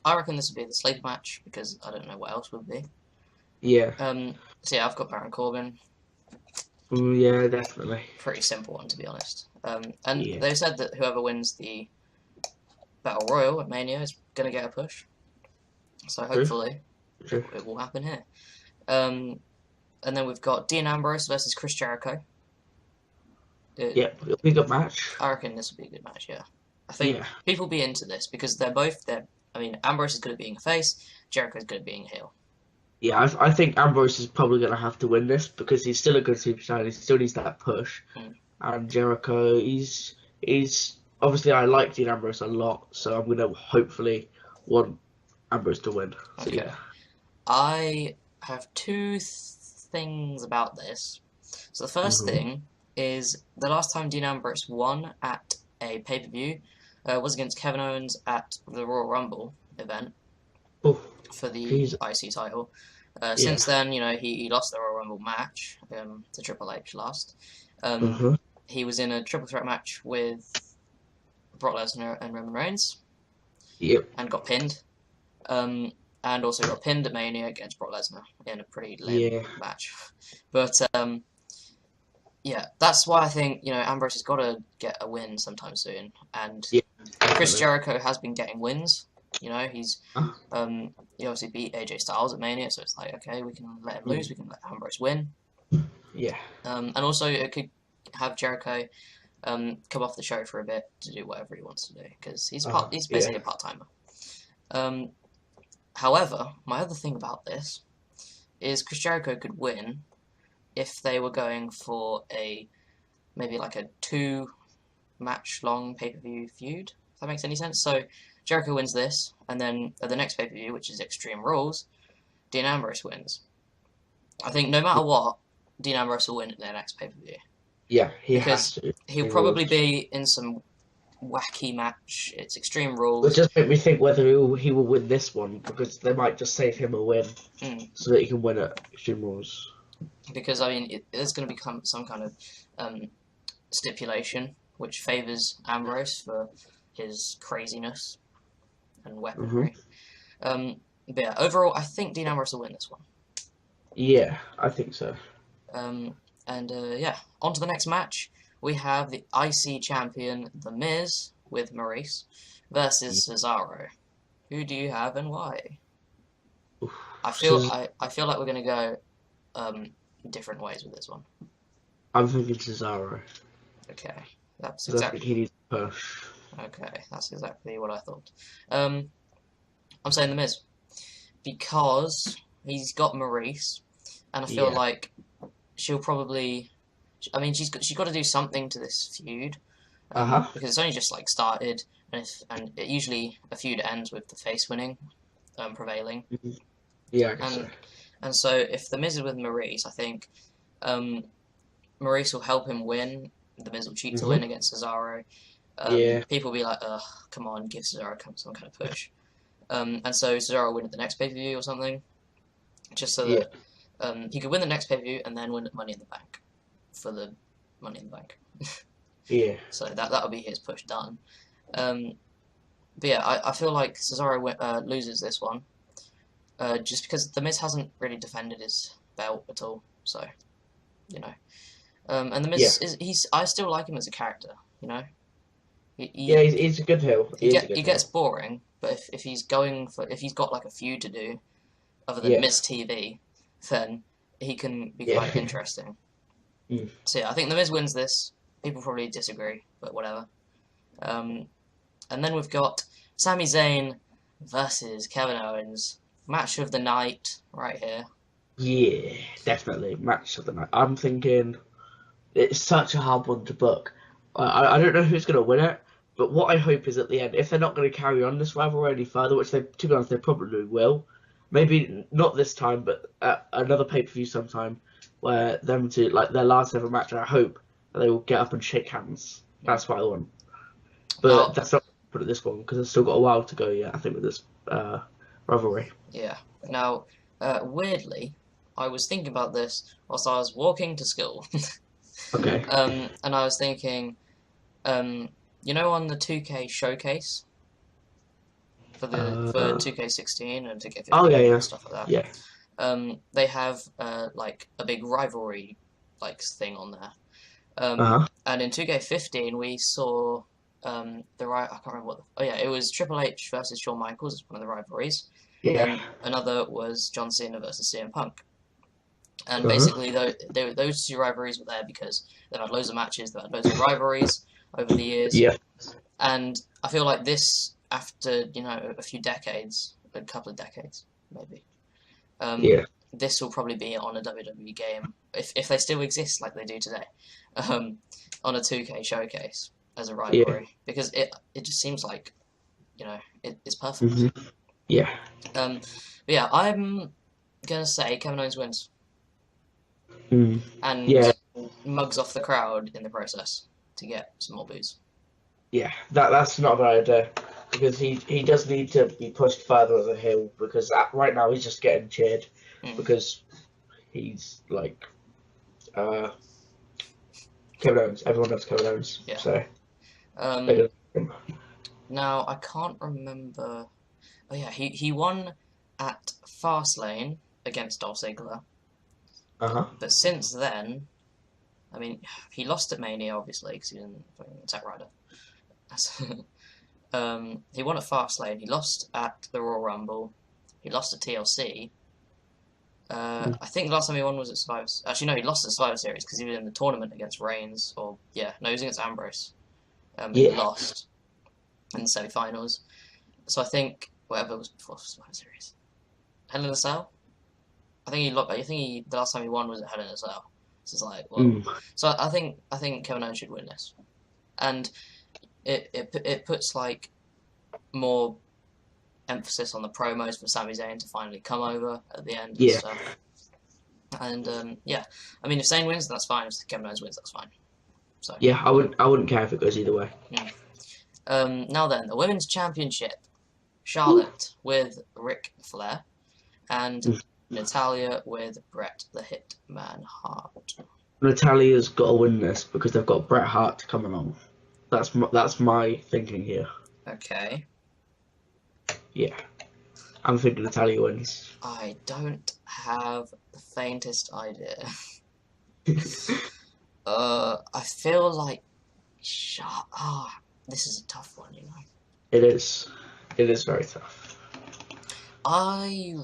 I reckon this would be the sleeper match, because I don't know what else would be. Yeah. So yeah, I've got Baron Corbin. Yeah, definitely. Pretty simple one, to be honest. And they said that whoever wins the Battle Royal at Mania is going to get a push. So hopefully it will happen here. And then we've got Dean Ambrose versus Chris Jericho. Yeah, it'll be a good match. I reckon this will be a good match, yeah. I think people will be into this because they're I mean, Ambrose is good at being a face, Jericho's good at being a heel. Yeah, I think Ambrose is probably going to have to win this because he's still a good superstar. He still needs that push. And Jericho, he's obviously I like Dean Ambrose a lot, so I'm going to hopefully want Ambrose to win. So, okay. I have 2 things about this. So the first thing is the last time Dean Ambrose won at a pay-per-view was against Kevin Owens at the Royal Rumble event for the IC title. Since then, he lost the Royal Rumble match to Triple H last. He was in a triple threat match with Brock Lesnar and Roman Reigns. Yep. And got pinned. And also got pinned at Mania against Brock Lesnar in a pretty lame match. But yeah, that's why I think Ambrose has got to get a win sometime soon. And Chris Jericho has been getting wins. He's he obviously beat AJ Styles at Mania, so it's like, okay, we can let him lose, we can let Ambrose win. Yeah. And also it could have Jericho come off the show for a bit to do whatever he wants to do because he's basically a part timer. However, my other thing about this is Chris Jericho could win if they were going for maybe like a 2-match long pay-per-view feud. If that makes any sense. So Jericho wins this, and then at the next pay-per-view, which is Extreme Rules, Dean Ambrose wins. I think no matter what, Dean Ambrose will win at their next pay-per-view. Yeah, because he'll probably be in some wacky match. It's Extreme Rules. It just made me think whether he will win this one, because they might just save him a win so that he can win at Extreme Rules. Because, I mean, there's going to become some kind of stipulation which favours Ambrose for his craziness and weaponry. But yeah, overall, I think Dean Ambrose will win this one. Yeah, I think so. Yeah, on to the next match. We have the IC champion, The Miz, with Maurice, versus Cesaro. Who do you have and why? Oof. I feel like we're gonna go different ways with this one. I'm thinking Cesaro. Okay, that's exactly. He needs a push. Okay, that's exactly what I thought. I'm saying The Miz because he's got Maurice, and I feel like she'll probably. I mean, she's got to do something to this feud, because it's only just like started, and usually a feud ends with the face winning, prevailing. Mm-hmm. Yeah, I guess so. And so if The Miz is with Maurice, I think Maurice will help him win. The Miz will cheat to win against Cesaro. People will be like, ugh, come on, give Cesaro some kind of push. And so Cesaro will win at the next pay-per-view or something. Just so that he could win the next pay-per-view and then win Money in the Bank for the Money in the Bank. So that'll be his push done. But yeah, I feel like Cesaro loses this one. Just because The Miz hasn't really defended his belt at all. So, you know. And The Miz I still like him as a character, you know. He's a good heel. He gets boring, but if he's got like a feud to do, other than Miz TV, then he can be quite interesting. So yeah, I think The Miz wins this. People probably disagree, but whatever. And then we've got Sami Zayn versus Kevin Owens. Match of the night, right here. Yeah, definitely match of the night. I'm thinking it's such a hard one to book. I don't know who's going to win it, but what I hope is at the end, if they're not going to carry on this rivalry any further, which to be honest, they probably will, maybe not this time, but another pay-per-view sometime, where them two, like their last ever match, I hope that they will get up and shake hands. That's what I want. But that's not put it this one, because it's still got a while to go yet, I think, with this rivalry. Yeah. Now, weirdly, I was thinking about this whilst I was walking to school. Okay. And I was thinking, you know, on the 2K showcase for 2K16 and 2K15 and stuff like that. Yeah. They have like a big rivalry like thing on there. And in 2K15 we saw I can't remember what. It was Triple H versus Shawn Michaels as one of the rivalries. Yeah. Another was John Cena versus CM Punk. And basically, those two rivalries were there because they've had loads of matches, they've had loads of rivalries over the years. Yeah. And I feel like this, after, you know, a few decades, a couple of decades, maybe, this will probably be on a WWE game, if they still exist like they do today, on a 2K showcase as a rivalry. Because it just seems like, you know, it's perfect. Yeah. But yeah, I'm going to say Kevin Owens wins. And mugs off the crowd in the process to get some more booze. Yeah, that's not a bad idea, because he does need to be pushed further as a heel, because right now he's just getting cheered because he's like Kevin Owens. Everyone loves Kevin Owens. Yeah. So now I can't remember. Oh yeah, he won at Fastlane against Dolph Ziggler. But since then, I mean, he lost at Mania, obviously, because he was in Zack Ryder. He won at Fastlane. He lost at the Royal Rumble. He lost at TLC. I think the last time he won was at Survivor. Actually, no, he lost at Survivor Series because he was in the tournament against Reigns. He was against Ambrose. He lost in the semi-finals. So I think whatever was before Survivor Series, Hell in a Cell. I think the last time he won was at Hell in a Cell. So it's like, well, so I think Kevin Owens should win this, and it puts like more emphasis on the promos for Sami Zayn to finally come over at the end and stuff. And I mean, if Zayn wins, that's fine. If Kevin Owens wins, that's fine. So yeah, I wouldn't care if it goes either way. Now then, the Women's Championship: Charlotte with Ric Flair, and Natalya with Bret the Hitman Hart. Natalia's got to win this because they've got Bret Hart to come along. That's my thinking here. Okay. Yeah. I'm thinking Natalia wins. I don't have the faintest idea. I feel like this is a tough one, you know. It is. It is very tough. I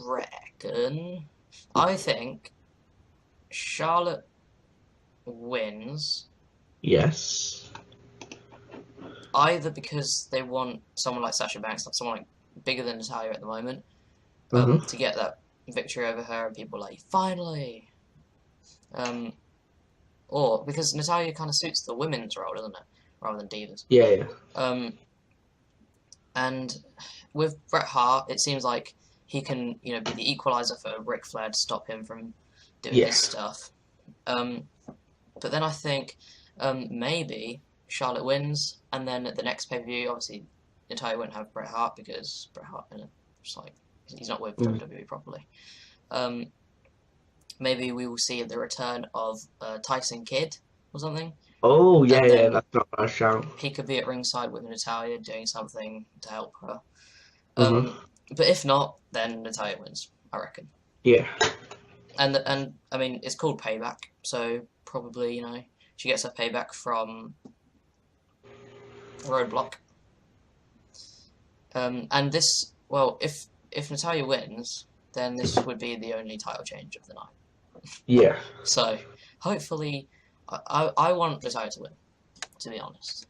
think Charlotte wins. Yes. Either because they want someone like Sasha Banks, like someone like bigger than Natalia at the moment, to get that victory over her, and people are like, finally. Or because Natalia kind of suits the women's role, doesn't it, rather than Divas. Yeah. And with Bret Hart, it seems like he can, be the equalizer for Ric Flair to stop him from doing his stuff. But then I think maybe Charlotte wins, and then at the next pay-per-view, obviously, Natalia won't have Bret Hart because Bret Hart, just like he's not with WWE properly. Maybe we will see the return of Tyson Kidd or something. Oh, yeah, that's not a shout. He could be at ringside with Natalia doing something to help her. But if not, then Natalia wins, I reckon. Yeah. And I mean, it's called Payback, so probably, she gets her payback from Roadblock. And this, well, if Natalia wins, then this would be the only title change of the night. Yeah. So, hopefully, I want Natalia to win, to be honest.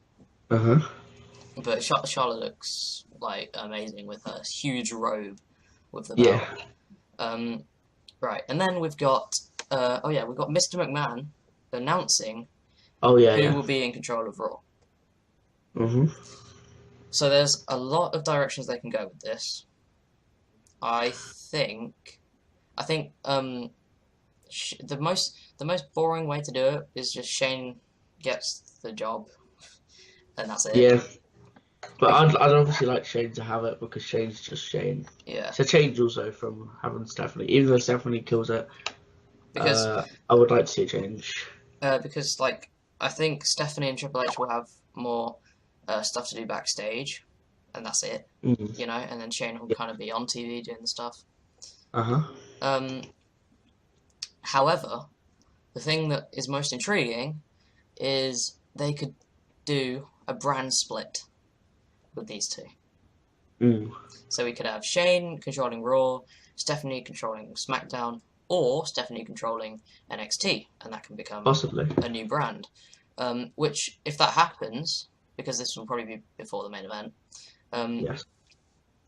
But Charlotte looks, like, amazing with her huge robe with the belt. Yeah. Right, and then we've got, we've got Mr. McMahon announcing who will be in control of Raw. So there's a lot of directions they can go with this. I think the most boring way to do it is just Shane gets the job, and that's it. Yeah, but I'd obviously like Shane to have it because Shane's just Shane. Yeah, it's a change also from having Stephanie, even though Stephanie kills it. Because I would like to see a change. Because like I think Stephanie and Triple H will have more stuff to do backstage, and that's it. And then Shane will kind of be on TV doing the stuff. However, the thing that is most intriguing is they could do a brand split with these two. So we could have Shane controlling Raw, Stephanie controlling SmackDown, or Stephanie controlling NXT, and that can become possibly a new brand. Which, if that happens, because this will probably be before the main event,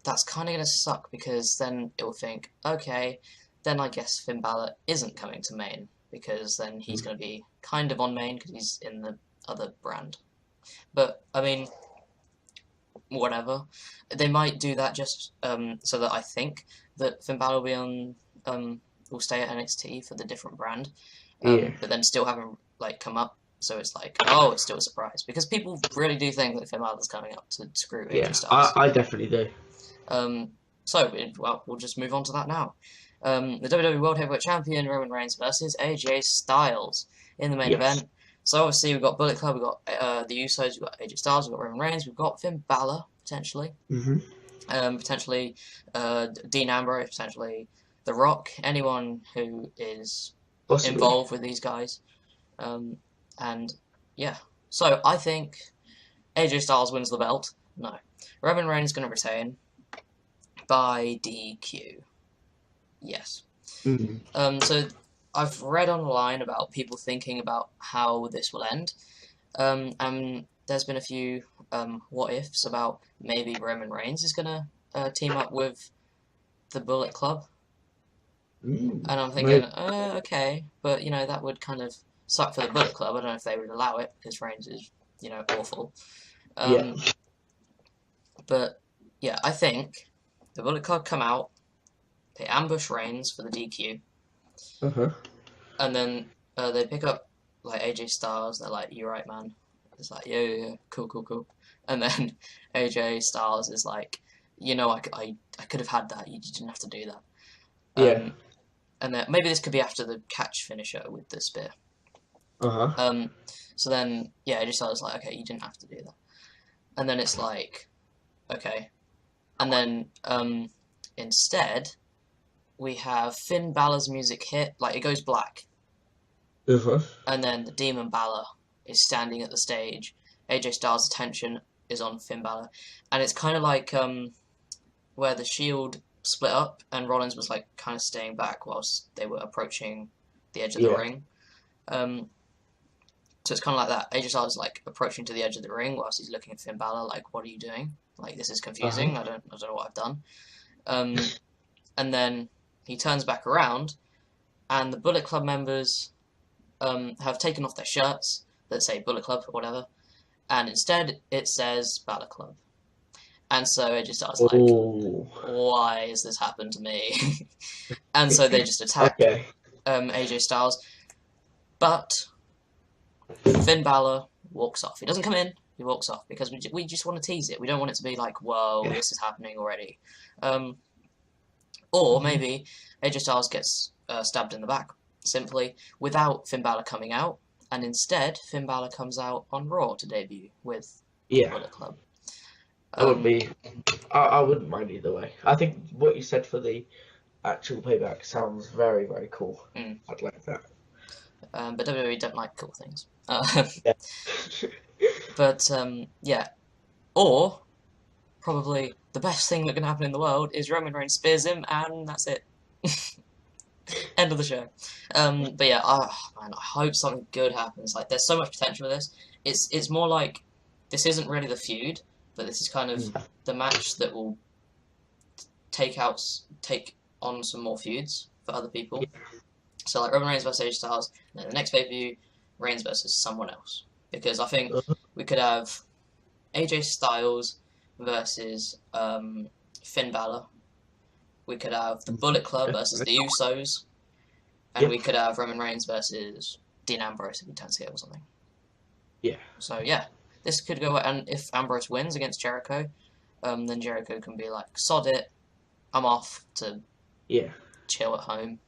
that's kind of going to suck because then it will think, okay, then I guess Finn Balor isn't coming to main because then he's going to be kind of on main because he's in the other brand. But, I mean, whatever. They might do that just so that I think that Finn Balor will stay at NXT for the different brand, but then still have him come up. So it's like, oh, it's still a surprise because people really do think that Finn Balor's coming up to screw AJ Styles. I definitely do. So we'll just move on to that now. The WWE World Heavyweight Champion Roman Reigns versus AJ Styles in the main event. So obviously we've got Bullet Club, we've got the Usos, we've got AJ Styles, we've got Roman Reigns, we've got Finn Balor potentially, potentially Dean Ambrose, potentially The Rock, anyone who is involved with these guys. And yeah, so I think AJ Styles wins the belt. No, Roman Reigns is going to retain by DQ. Yes. So I've read online about people thinking about how this will end. And there's been a few what ifs about maybe Roman Reigns is going to team up with the Bullet Club. And I'm thinking, okay, but that would kind of suck for the Bullet Club. I don't know if they would allow it because Reigns is, awful. But yeah, I think the Bullet Club come out, they ambush Reigns for the DQ, and then they pick up AJ Styles. They're like, "You right, man?" It's like, "Yeah, cool." And then AJ Styles is like, I could have had that. You didn't have to do that." And then maybe this could be after the catch finisher with the spear. So then, AJ Styles is like, "Okay, you didn't have to do that." And then it's like, okay. And then instead, we have Finn Balor's music hit, like it goes black, and then the Demon Balor is standing at the stage. AJ Styles' attention is on Finn Balor, and it's kind of like where the Shield split up and Rollins was like kind of staying back whilst they were approaching the edge of the ring. So it's kind of like that. AJ Styles is like approaching to the edge of the ring whilst he's looking at Finn Balor, like, "What are you doing? Like, this is confusing. I don't know what I've done." And then he turns back around, and the Bullet Club members have taken off their shirts that say Bullet Club or whatever, and instead it says Balor Club. And so AJ Styles like, "Why has this happened to me?" And so they just attack AJ Styles, but Finn Balor walks off. He doesn't come in. He walks off because we just want to tease it. We don't want it to be like, "Whoa, this is happening already." Or maybe AJ Styles gets stabbed in the back simply without Finn Balor coming out, and instead Finn Balor comes out on Raw to debut with Bullet Club. That would be. I wouldn't mind either way. I think what you said for the actual Payback sounds very, very cool. I'd like that. But WWE don't like cool things. But yeah, or probably the best thing that can happen in the world is Roman Reigns spears him, and that's it. End of the show. But yeah, man, I hope something good happens. Like, there's so much potential with this. It's more like this isn't really the feud, but this is kind of the match that will take on some more feuds for other people. So like Roman Reigns versus AJ Styles, and then the next pay-per-view, Reigns versus someone else. Because I think we could have AJ Styles versus Finn Balor. We could have the Bullet Club versus the Usos. And we could have Roman Reigns versus Dean Ambrose if he turns heel or something. Yeah. So yeah, this could go, and if Ambrose wins against Jericho, then Jericho can be like, "Sod it, I'm off to chill at home."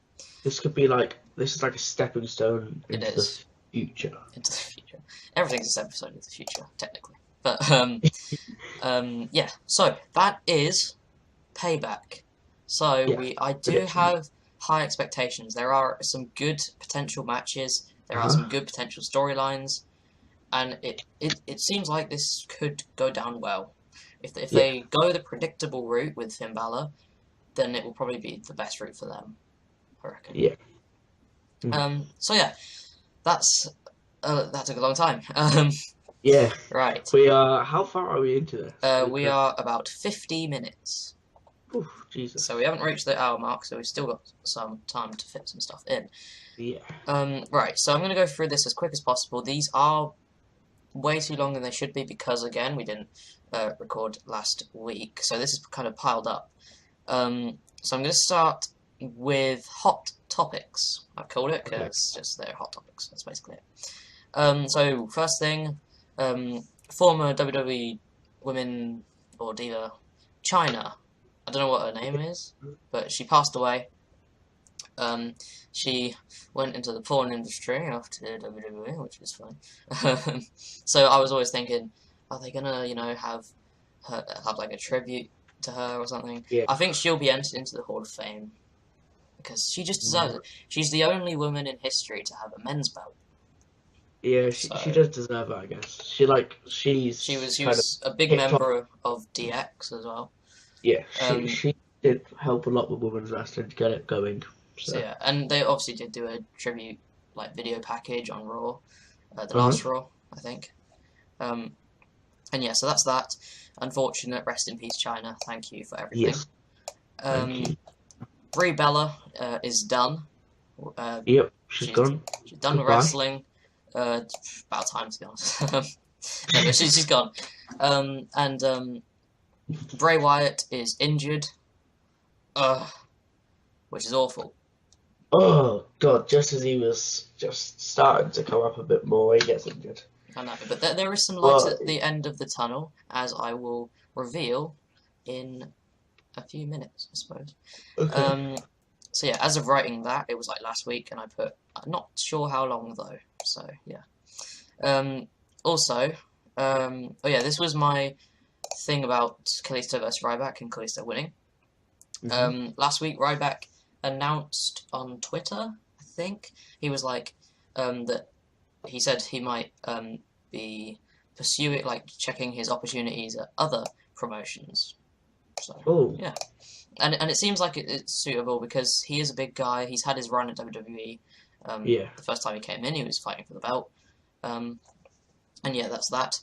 This could be like, this is like a stepping stone into the future. Into the future. Everything's a stepping stone into the future, technically. But yeah. So that is Payback. So I do have high expectations. There are some good potential matches. There are some good potential storylines, and it seems like this could go down well. If they go the predictable route with Finn Balor, then it will probably be the best route for them, I reckon. Yeah. So yeah, that took a long time. Yeah. Right. We are. How far are we into this? We are about 50 minutes. Oof, Jesus. So we haven't reached the hour mark, so we've still got some time to fit some stuff in. Yeah. Right. So I'm going to go through this as quick as possible. These are way too long than they should be because, again, we didn't record last week, so this is kind of piled up. So I'm going to start with hot topics. I've called it because just they're hot topics. That's basically it. So first thing, former WWE Women or Diva Chyna. I don't know what her name is, but she passed away. She went into the porn industry after WWE, which is fine. So I was always thinking, are they gonna, have like a tribute to her or something? Yeah. I think she'll be entered into the Hall of Fame because she just deserves it. She's the only woman in history to have a men's belt. Yeah, she does deserve it, I guess. She was a big member of DX as well. Yeah, she did help a lot with women's wrestling to get it going. So yeah, and they obviously did do a tribute video package on Raw, the last Raw, I think. And yeah, so that's that. Unfortunate. Rest in peace, Chyna. Thank you for everything. Yes. Thank you. Brie Bella is done. Yep, she's gone. She's done with wrestling. It's about time, to be honest. No, but she's gone. And Bray Wyatt is injured, which is awful. Oh God! Just as he was just starting to come up a bit more, he gets injured. I know, but there is some light at the end of the tunnel, as I will reveal in a few minutes, I suppose. Okay. So yeah, as of writing that, it was like last week, and I put, I'm not sure how long though. So yeah. Also, oh yeah, this was my thing about Kalisto versus Ryback and Kalisto winning. Last week, Ryback announced on Twitter, I think, he was like, that he said he might be pursuing, like, checking his opportunities at other promotions. So, yeah. And it seems like it's suitable because he is a big guy. He's had his run at WWE. The first time he came in, he was fighting for the belt. And yeah, that's that.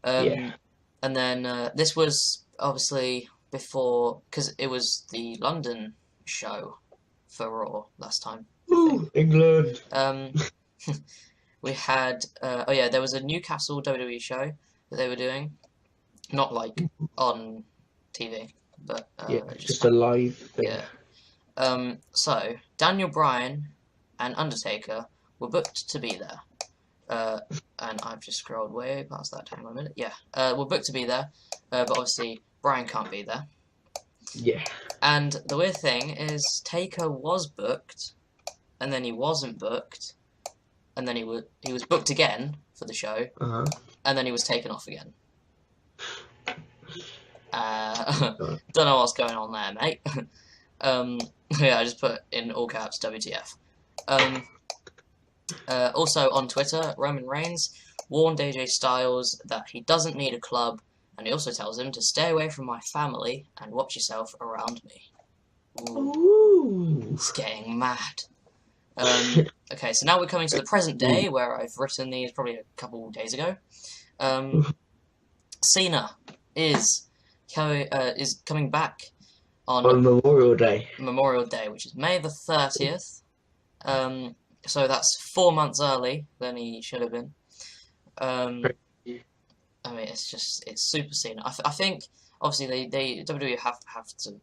And then this was obviously before, because it was the London show for Raw last time. Ooh, England! We had, there was a Newcastle WWE show that they were doing. Not like on TV, but just a live thing. Yeah. So, Daniel Bryan and Undertaker were booked to be there. And I've just scrolled way past that. Hang on a minute. Yeah. We're booked to be there, but obviously Bryan can't be there. Yeah. And the weird thing is, Taker was booked, and then he wasn't booked, and then he was booked again for the show, and then he was taken off again. Don't know what's going on there, mate. Yeah, I just put in all caps WTF. Also on Twitter, Roman Reigns warned AJ Styles that he doesn't need a club, and he also tells him to stay away from my family and watch yourself around me. Ooh. It's getting mad. Okay, so now we're coming to the present day, where I've written these probably a couple days ago. Cena is coming back on Memorial Day. Memorial Day, which is May the 30th. So that's 4 months early than he should have been. I mean, it's super Cena. I think obviously they WWE have to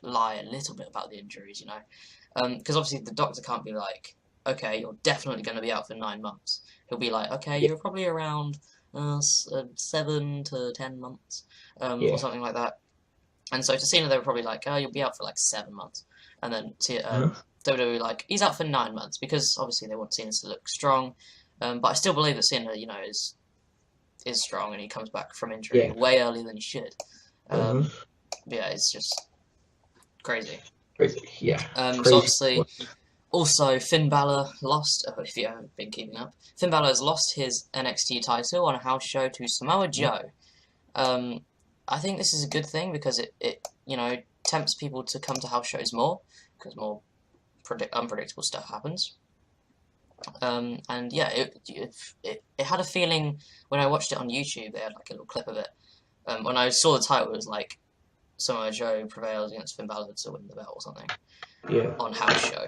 lie a little bit about the injuries, you know, because obviously the doctor can't be like, okay, you're definitely going to be out for 9 months. He'll be like, okay, you're probably around 7 to 10 months, or something like that. And so to Cena, they were probably like, oh, you'll be out for like 7 months, and then WWE like, he's out for 9 months, because obviously they want Cena to look strong. But I still believe that Cena, you know, is strong, and he comes back from injury way earlier than he should. Yeah, it's just crazy. Yeah. So obviously, also Finn Balor lost. If you haven't been keeping up, Finn Balor has lost his NXT title on a house show to Samoa Joe. I think this is a good thing, because it you know, tempts people to come to house shows more, because more unpredictable stuff happens. And yeah, it had a feeling when I watched it on YouTube. They had like a little clip of it. When I saw the title, it was like Samoa Joe prevails against Finn Balor to win the belt or something. Yeah. On house show,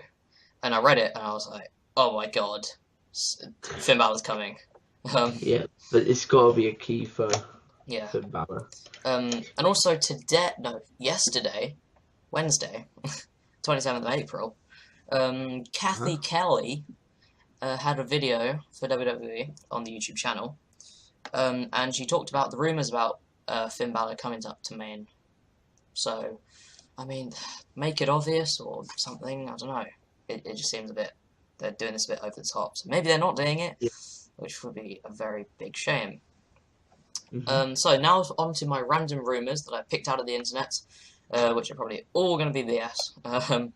and I read it and I was like, oh my god, Finn Balor's coming. Yeah, but it's got to be a key for Finn Balor. And also yesterday, Wednesday, 27th of April, Kathy Kelly had a video for WWE on the YouTube channel, and she talked about the rumours about Finn Balor coming up to main. So, I mean, make it obvious or something, I don't know. It just seems they're doing this a bit over the top. So maybe they're not doing it, which would be a very big shame. So now on to my random rumours that I picked out of the internet, which are probably all going to be BS.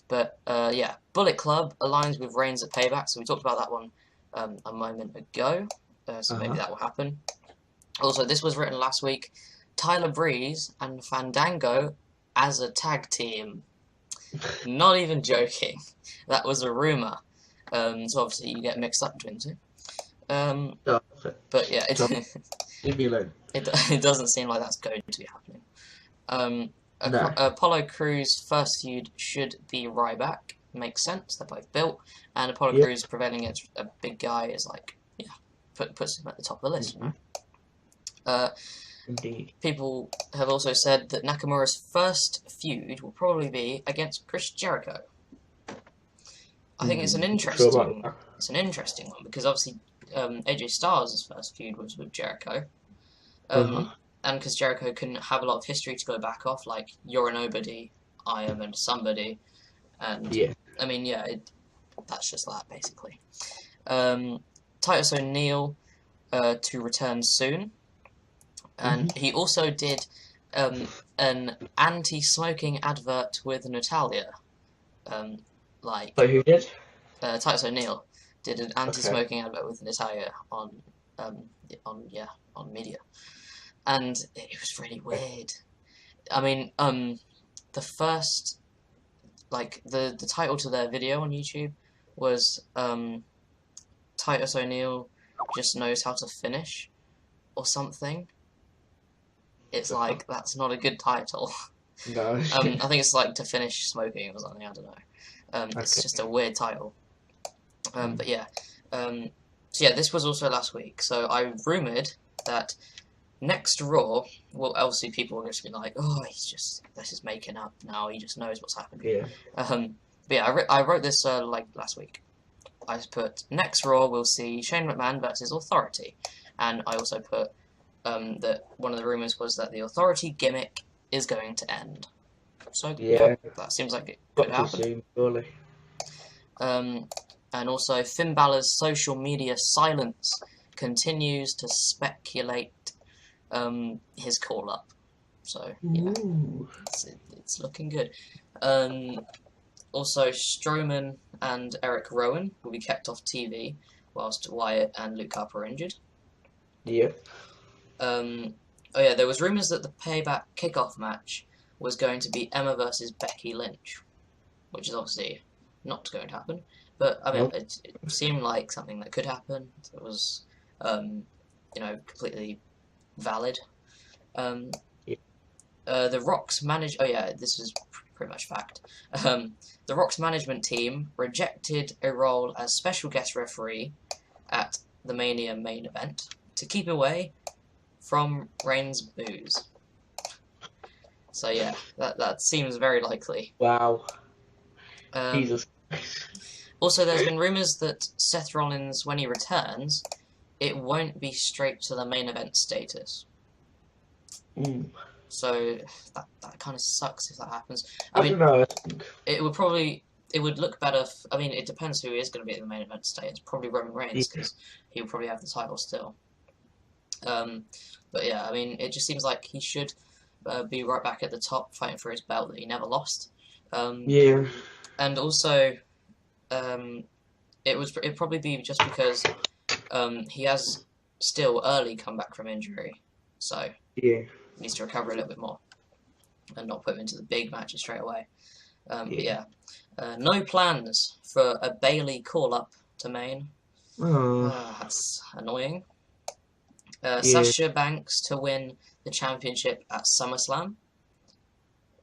But yeah, Bullet Club aligns with Reigns at Payback, so we talked about that one a moment ago, so maybe that will happen. Also, this was written last week, Tyler Breeze and Fandango as a tag team. Not even joking. That was a rumour. So obviously you get mixed up between the two. But yeah, leave me alone. It doesn't seem like that's going to be happening. Apollo Crews' first feud should be Ryback. Makes sense. They're both built, and Apollo Crews prevailing against a big guy is like, puts him at the top of the list. You know? Indeed. People have also said that Nakamura's first feud will probably be against Chris Jericho. I think it's an interesting one, because obviously AJ Styles' first feud was with Jericho. And because Jericho can have a lot of history to go back off, like, you're a nobody, I am a somebody, and I mean, that's just that, basically. Titus O'Neil to return soon, and he also did an an anti-smoking advert with Natalia. But who did? Titus O'Neil did an anti-smoking advert with Natalia on media, and it was really weird. I mean, the first, like, the title to their video on YouTube was Titus O'Neil just knows how to finish, or something. It's like, that's not a good title. No. I think it's like to finish smoking or something, I don't know. It's just a weird title. But yeah. So yeah, this was also last week. So I rumoured that next Raw, well, obviously people were going to be like, oh, this is making up now, he just knows what's happening. Yeah. But yeah, I wrote this like last week. I put, next Raw we'll see Shane McMahon versus Authority. And I also put that one of the rumours was that the Authority gimmick is going to end. So yeah, that seems like it could happen. Soon, surely. And also Finn Balor's social media silence continues to speculate his call up. So yeah, it's looking good. Also Strowman and Eric Rowan will be kept off TV whilst Wyatt and Luke Harper are injured. Yeah. Oh yeah, there was rumours that the Payback kickoff match was going to be Emma versus Becky Lynch, which is obviously not going to happen. But I mean, it seemed like something that could happen. It was, completely valid. The Rock's oh yeah, this is pretty much fact. The Rock's management team rejected a role as special guest referee at the Mania main event to keep away from Reigns' booze. So yeah, that seems very likely. Wow. Jesus. Also, there's been rumours that Seth Rollins, when he returns, it won't be straight to the main event status. So that kind of sucks if that happens. I mean, don't know. it would look better. I mean, it depends who is going to be at the main event status. Probably Roman Reigns, because he'll probably have the title still. But yeah, I mean, it just seems like he should be right back at the top, fighting for his belt that he never lost. Yeah. And also, it'd probably be just because he has still early come back from injury, so yeah, he needs to recover a little bit more and not put him into the big matches straight away. But yeah, no plans for a Bayley call up to main. That's annoying. Sasha Banks to win the championship at SummerSlam.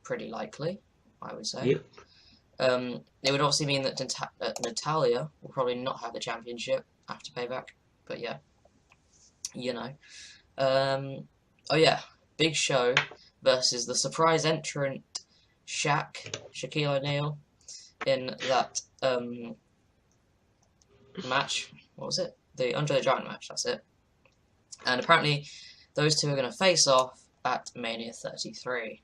Pretty likely, I would say. Yep. It would obviously mean that Natalia will probably not have the championship after Payback, but yeah, you know. Oh yeah, Big Show versus the surprise entrant Shaquille O'Neal in that match. What was it? The Andre the Giant match, that's it. And apparently those two are going to face off at Mania 33.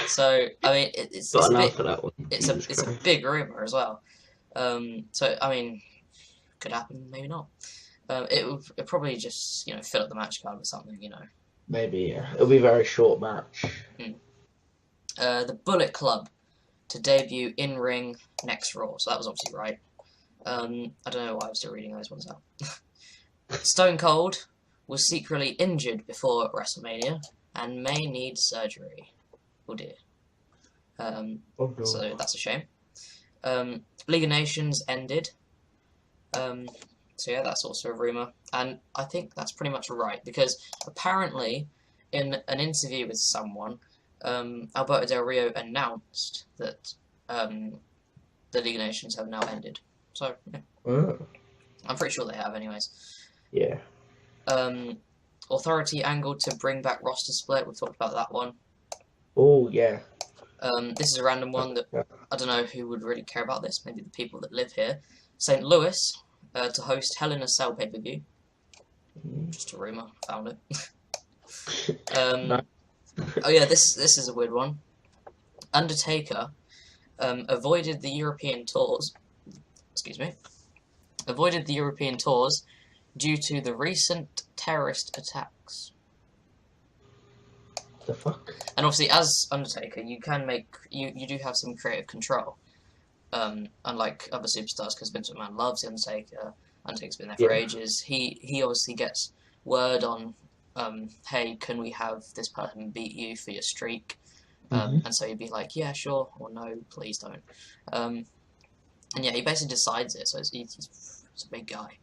So, I mean, it's a big rumour as well. So, I mean, could happen, maybe not. It'll probably just, fill up the match card with something, Maybe, yeah. It'll be a very short match. The Bullet Club to debut in-ring next Raw. So that was obviously right. I don't know why I'm still reading those ones out. Stone Cold was secretly injured before WrestleMania and may need surgery. Oh dear. No. So that's a shame. League of Nations ended. So yeah, that's also a rumour. And I think that's pretty much right, because apparently in an interview with someone, Alberto Del Rio announced that the League of Nations have now ended. So, yeah. I'm pretty sure they have anyways. Yeah. Authority angle to bring back roster split. We've talked about that one. Oh, yeah. This is a random one that I don't know who would really care about this. Maybe the people that live here. St. Louis to host Hell in a Cell pay-per-view. Just a rumour. Found it. Oh yeah, this is a weird one. Undertaker avoided the European tours. Avoided the European tours due to the recent terrorist attacks. The fuck? And obviously, as Undertaker, you can make you do have some creative control. Unlike other superstars, because Vince McMahon loves the Undertaker. Undertaker's been there for ages. He obviously gets word on, hey, can we have this person beat you for your streak? And so he'd be like, yeah, sure, or no, please don't. And yeah, he basically decides it. So he's a big guy.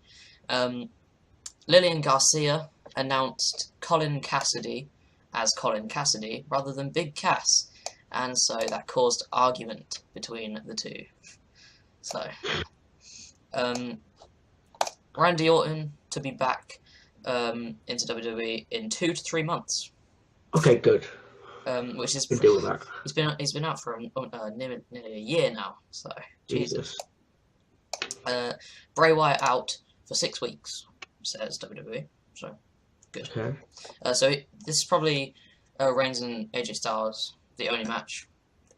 Lillian Garcia announced Colin Cassidy as Colin Cassidy rather than Big Cass. And so that caused argument between the two. So, Randy Orton to be back into WWE in 2 to 3 months. Okay, good. Which is Can deal with that. He's been out for nearly a year now. So Jesus. Bray Wyatt out for 6 weeks, says WWE. So good. Okay. This is probably Reigns and AJ Styles, the only match,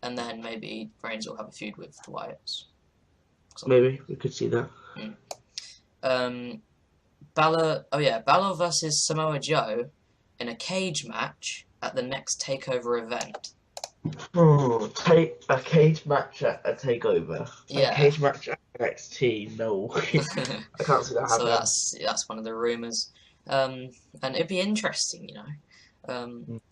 and then maybe Reigns will have a feud with the Wyatts. Maybe we could see that. Balor versus Samoa Joe in a cage match at the next Takeover event. A cage match at a Takeover. Yeah. A cage match at NXT. No, I can't see that happening. So that's one of the rumors, and it'd be interesting, you know.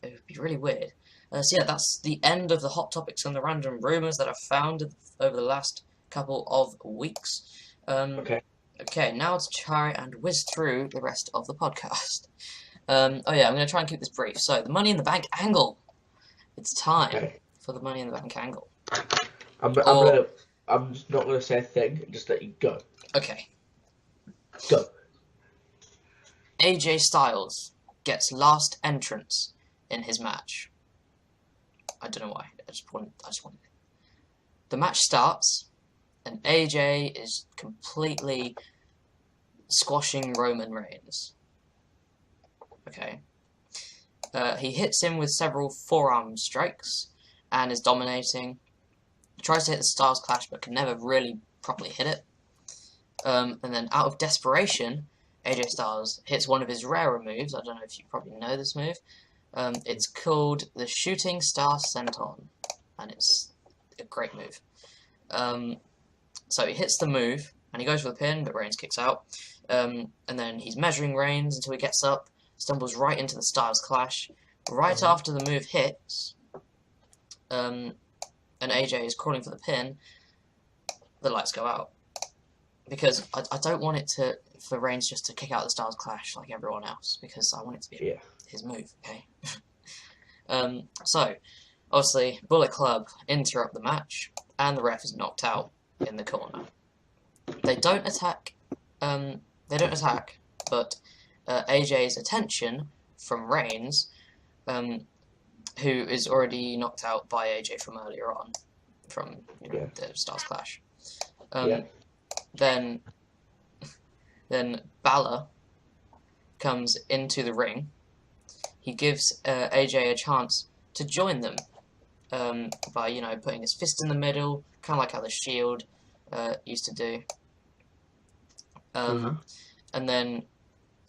It would be really weird. So yeah, that's the end of the hot topics and the random rumors that I've found over the last couple of weeks. Okay, now to try and whiz through the rest of the podcast. I'm going to try and keep this brief. So, the Money in the Bank angle. It's time for the Money in the Bank angle. I'm just not going to say a thing, just let you go. Okay. Go. AJ Styles gets last entrance in his match. I don't know why. I just wanted it. The match starts, and AJ is completely squashing Roman Reigns. Okay. He hits him with several forearm strikes and is dominating. He tries to hit the Styles Clash but can never really properly hit it. And then out of desperation, AJ Styles hits one of his rarer moves. I don't know if you probably know this move. It's called the Shooting Star Senton, and it's a great move. So he hits the move, and he goes for the pin, but Reigns kicks out. And then he's measuring Reigns until he gets up, stumbles right into the Styles Clash. Right after the move hits, and AJ is crawling for the pin, the lights go out. Because I don't want it for Reigns just to kick out the Styles Clash like everyone else, because I want it to be his move, okay? So, obviously, Bullet Club interrupt the match, and the ref is knocked out in the corner. They don't attack, but AJ's attention from Reigns, who is already knocked out by AJ from earlier on, from the Styles Clash. Then Balor comes into the ring. He gives AJ a chance to join them by, putting his fist in the middle, kind of like how the Shield used to do. And then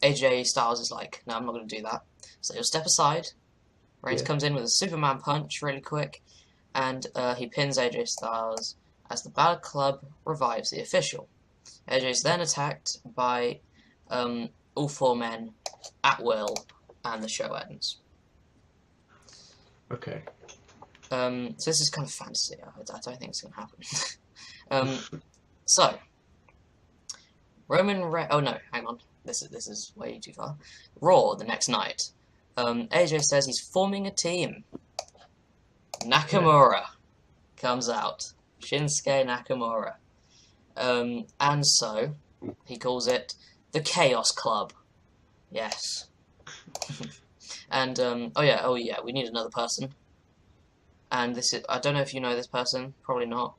AJ Styles is like, no, I'm not going to do that. So he'll step aside. Reigns comes in with a Superman punch really quick, and he pins AJ Styles as the Balor Club revives the official. AJ is then attacked by all four men at will, and the show ends. Okay. So this is kind of fantasy. I don't think it's going to happen. So, oh no, hang on. This is way too far. Raw the next night. AJ says he's forming a team. Nakamura comes out. Shinsuke Nakamura. And so, he calls it the Chaos Club. Yes. And, we need another person. And I don't know if you know this person, probably not.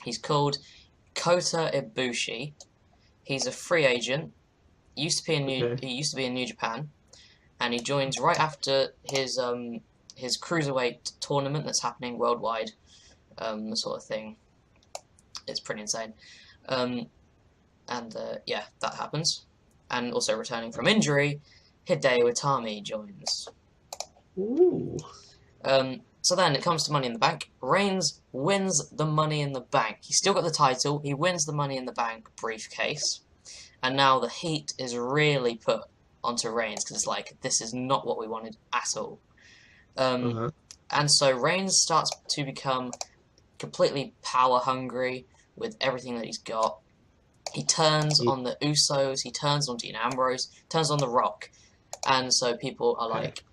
He's called Kota Ibushi. He's a free agent. He used to be in New Japan, and he joins right after his cruiserweight tournament that's happening worldwide, the sort of thing. It's pretty insane. That happens. And also returning from injury, Hideo Itami joins. Ooh. So then it comes to Money in the Bank. Reigns wins the Money in the Bank. He's still got the title. He wins the Money in the Bank briefcase. And now the heat is really put onto Reigns because it's like, this is not what we wanted at all. And so Reigns starts to become completely power hungry with everything that he's got. He turns on the Usos, he turns on Dean Ambrose, turns on The Rock. And so people are like,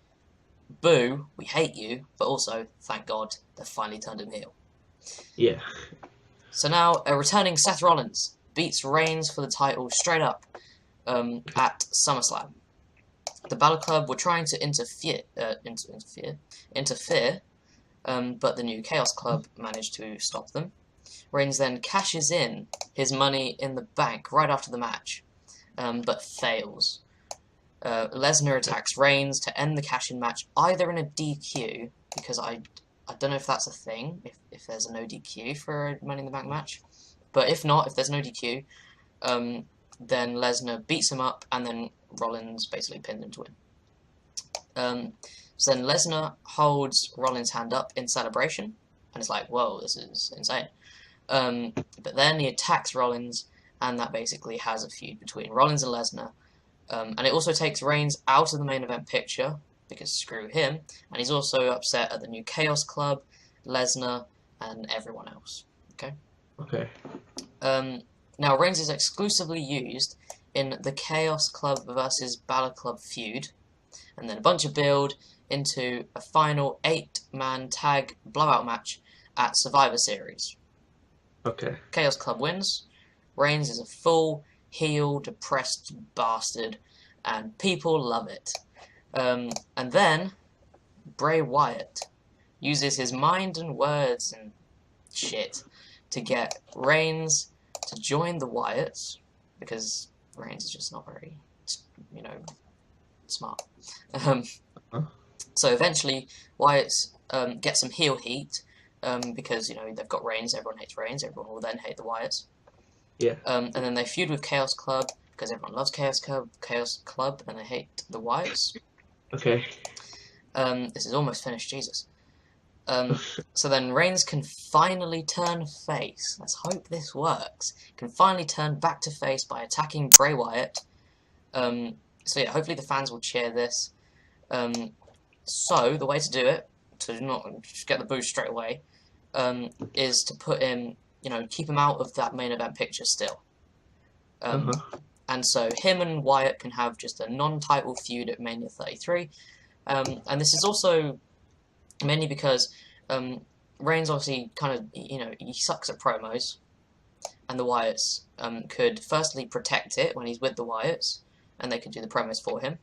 boo, we hate you, but also, thank God, they've finally turned him heel. Yeah. So now, a returning Seth Rollins beats Reigns for the title straight up at SummerSlam. The Balor Club were trying to interfere, but the new Chaos Club managed to stop them. Reigns then cashes in his Money in the Bank right after the match, but fails. Lesnar attacks Reigns to end the cash-in match, either in a DQ, because I don't know if that's a thing, if there's a no DQ for a Money in the Bank match. But if not, if there's no DQ, then Lesnar beats him up, and then Rollins basically pins him to win. So then Lesnar holds Rollins' hand up in celebration, and it's like, whoa, this is insane. But then he attacks Rollins, and that basically has a feud between Rollins and Lesnar. And it also takes Reigns out of the main event picture, because screw him, and he's also upset at the new Chaos Club, Lesnar, and everyone else. Okay. Now, Reigns is exclusively used in the Chaos Club versus Balor Club feud, and then a bunch of build into a final 8-man tag blowout match at Survivor Series. Okay. Chaos Club wins. Reigns is a full heel, depressed bastard, and people love it. And then Bray Wyatt uses his mind and words and shit to get Reigns to join the Wyatts, because Reigns is just not very, smart. So eventually, Wyatts get some heel heat, because, they've got Reigns, everyone hates Reigns, everyone will then hate the Wyatts. Yeah. And then they feud with Chaos Club, because everyone loves Chaos Club, and they hate the Wyatts. Okay. This is almost finished, Jesus. So then Reigns can finally turn face. Let's hope this works. Can finally turn back to face by attacking Bray Wyatt. So yeah, hopefully the fans will cheer this. So the way to do it, to not just get the boost straight away, is to put him, keep him out of that main event picture still. And so him and Wyatt can have just a non-title feud at Mania 33. And this is also mainly because Reigns obviously kind of, he sucks at promos. And the Wyatts could firstly protect it when he's with the Wyatts, and they could do the promos for him.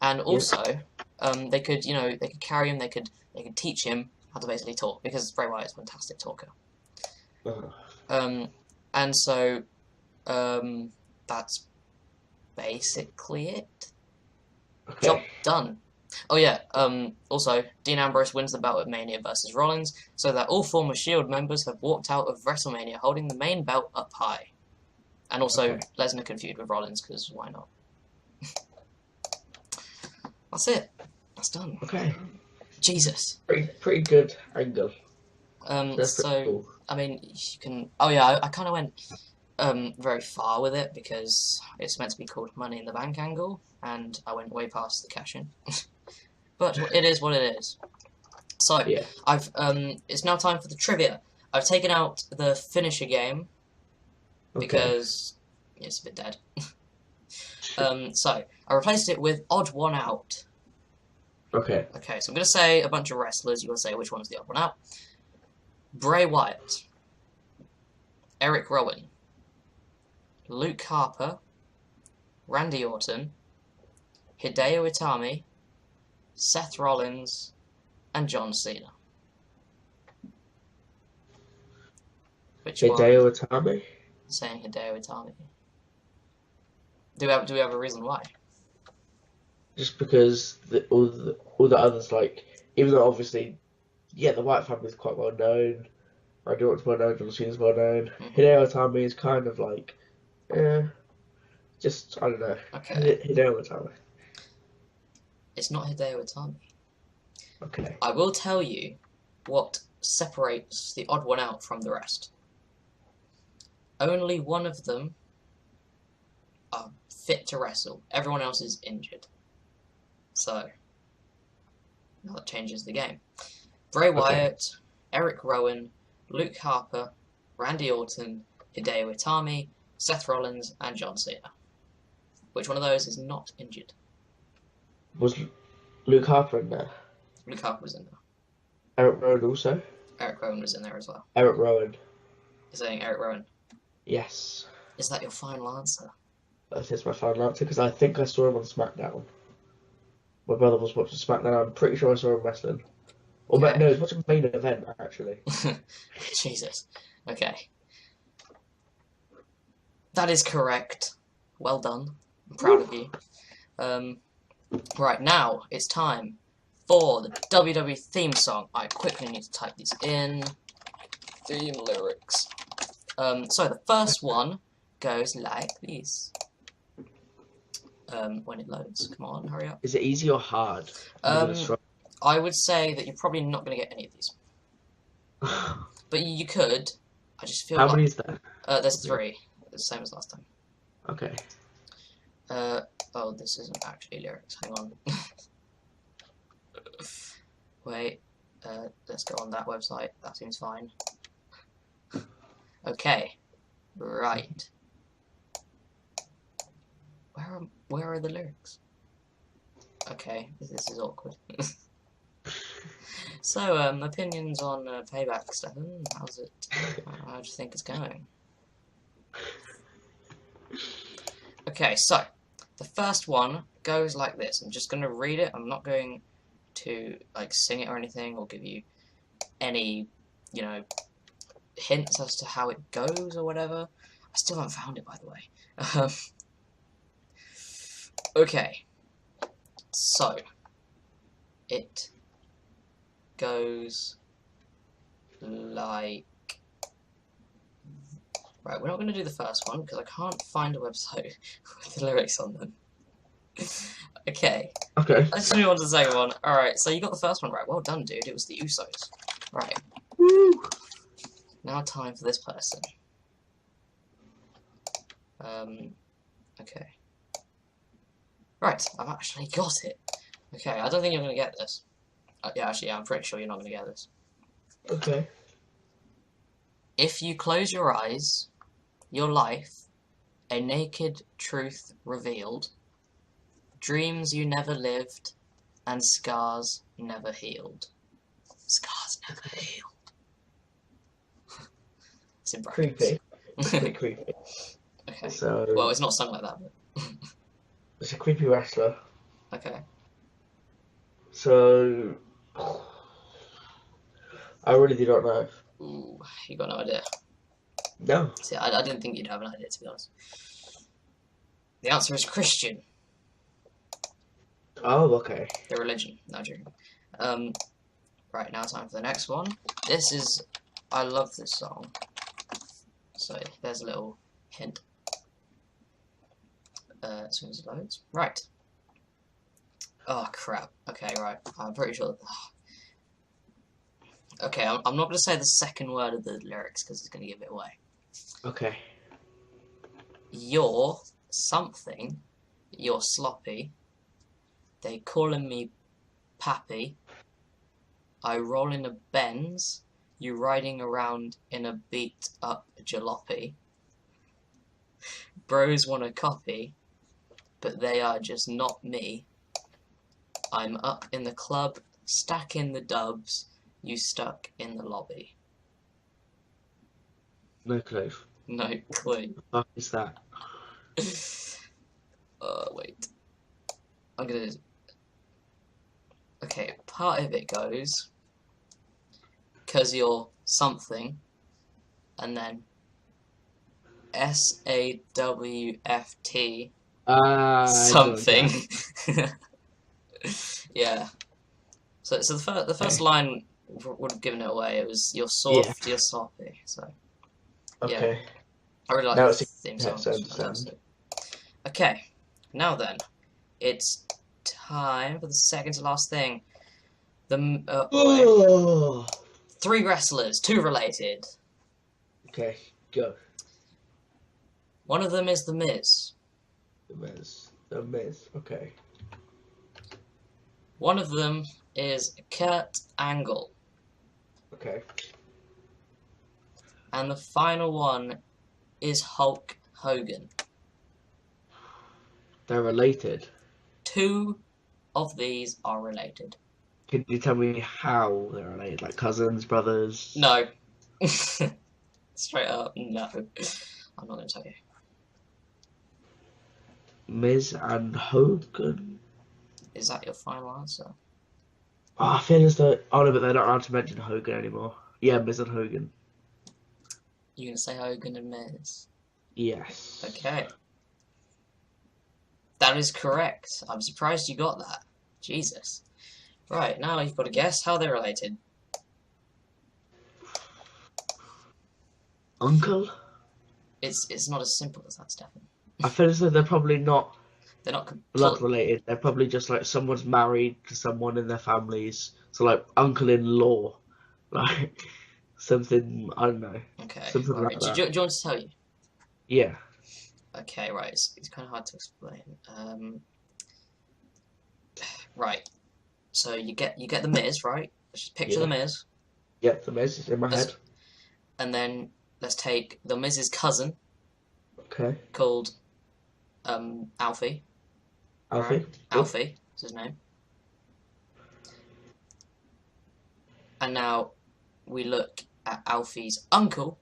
And also, they could carry him, they could teach him how to basically talk, because Bray Wyatt's a fantastic talker. And so, that's basically it. Okay. Job done. Oh yeah, also, Dean Ambrose wins the belt at Mania versus Rollins, so that all former Shield members have walked out of WrestleMania holding the main belt up high. And also, Lesnar can feud with Rollins, because why not? That's it. That's done. Okay. Jesus. Pretty good angle. So, cool. I mean, you can... Oh yeah, I kind of went very far with it, because it's meant to be called Money in the Bank angle, and I went way past the cash-in. But it is what it is. So, yeah. It's now time for the trivia. I've taken out the finisher game, because it's a bit dead. So, I replaced it with odd one out. Okay, so I'm going to say a bunch of wrestlers. You're going to say which one's the odd one out. Bray Wyatt. Eric Rowan. Luke Harper. Randy Orton. Hideo Itami. Seth Rollins. And John Cena. Which one? Hideo Itami? I'm saying Hideo Itami. Do we have a reason why? Just because all the others, like, even though obviously, yeah, the Wyatt family is quite well known, Randy Orton's well known, John Cena's well known, Hideo Itami is kind of like, just, I don't know, Okay. Hideo Itami. It's not Hideo Itami. Okay. I will tell you what separates the odd one out from the rest. Only one of them are fit to wrestle. Everyone else is injured. So, now that changes the game. Bray Wyatt, Eric Rowan, Luke Harper, Randy Orton, Hideo Itami, Seth Rollins, and John Cena. Which one of those is not injured? Was Luke Harper in there? Luke Harper was in there. Eric Rowan also? Eric Rowan was in there as well. Eric Rowan. You're saying Eric Rowan? Yes. Is that your final answer? That is my final answer because I think I saw him on SmackDown. My brother was watching SmackDown. I'm pretty sure I saw him wrestling. Or Okay. no, he was watching main event actually. Jesus. Okay. That is correct. Well done. I'm proud of you. Right, now it's time for the WWE theme song. I quickly need to type these in. Theme lyrics. So the first one goes like this. When it loads. Come on, hurry up. Is it easy or hard? I would say that you're probably not going to get any of these. But you could. I just feel How like... many is there? There's 3. The same as last time. Okay. Oh, this isn't actually lyrics. Hang on. Wait. Let's go on that website. That seems fine. Okay. Right. Where are the lyrics? Okay, this is awkward. So, opinions on Payback, Stefan? How's it? How do you think it's going? Okay, so the first one goes like this. I'm just going to read it. I'm not going to like sing it or anything, or give you any, hints as to how it goes or whatever. I still haven't found it, by the way. Okay, so it goes like... Right, we're not going to do the first one because I can't find a website with the lyrics on them. Okay. Okay. Let's move on to the second one. Alright, so you got the first one right. Well done, dude. It was the Usos. Right. Woo! Now time for this person. Okay. Right, I've actually got it. Okay, I don't think you're going to get this. Yeah, I'm pretty sure you're not going to get this. Okay. If you close your eyes, your life, a naked truth revealed, dreams you never lived, and scars never healed. Scars never healed. It's in brackets. Creepy. It's a bit creepy. Okay. So, Well, it's not sung like that, but... it's a creepy wrestler. Okay. So, I really do not know. Ooh, you got no idea. No. See, I didn't think you'd have an idea, to be honest. The answer is Christian. Oh, okay. The religion. No, joking. Right, now time for the next one. This is... I love this song. So, there's a little hint. As soon as it loads. Right. Oh, crap. Okay, right. I'm pretty sure... Okay, I'm not going to say the second word of the lyrics because it's going to give it away. Okay. You're something. You're sloppy. They calling me Pappy. I roll in a Benz. You riding around in a beat up jalopy. Bros want a copy, but they are just not me. I'm up in the club, stacking the dubs. You stuck in the lobby. No clue. No clue. What the fuck is that? Wait. I'm gonna... Okay, part of it goes... 'Cause you're something, and then SAWFT something. Yeah. So the first line would have given it away. It was you're soft, you're sloppy. So Okay. yeah, I really like Now the it's theme yeah, song. so Okay, now then, it's time for the second to last thing. Oh. 3 wrestlers, 2 related. Okay, go. One of them is The Miz. The Miz. Okay. One of them is Kurt Angle. Okay. And the final one is Hulk Hogan. They're related. 2 of these are related. Can you tell me how they're related? Like cousins, brothers? No. Straight up, no. I'm not going to tell you. Miz and Hogan. Is that your final answer? Oh, I feel as though... Oh, no, but they're not allowed to mention Hogan anymore. Yeah, Miz and Hogan. You're going to say Hogan and Miz? Yes. Okay. That is correct. I'm surprised you got that. Jesus. Right, now you've got to guess how they're related. Uncle? It's not as simple as that, Stefan. I feel as though they're probably not They're not blood related. They're probably just like someone's married to someone in their families. So like uncle-in-law. Like something, I don't know. Okay. Something Right. like that. Do you want to tell you? Yeah. Okay, right. It's kind of hard to explain. Right. So you get the Miz, right? Just picture Yeah. the Miz. Yep, the Miz is in my head. And then let's take the Miz's cousin Okay. called Alfie. Alfie. Right? Alfie is his name. And now we look at Alfie's uncle,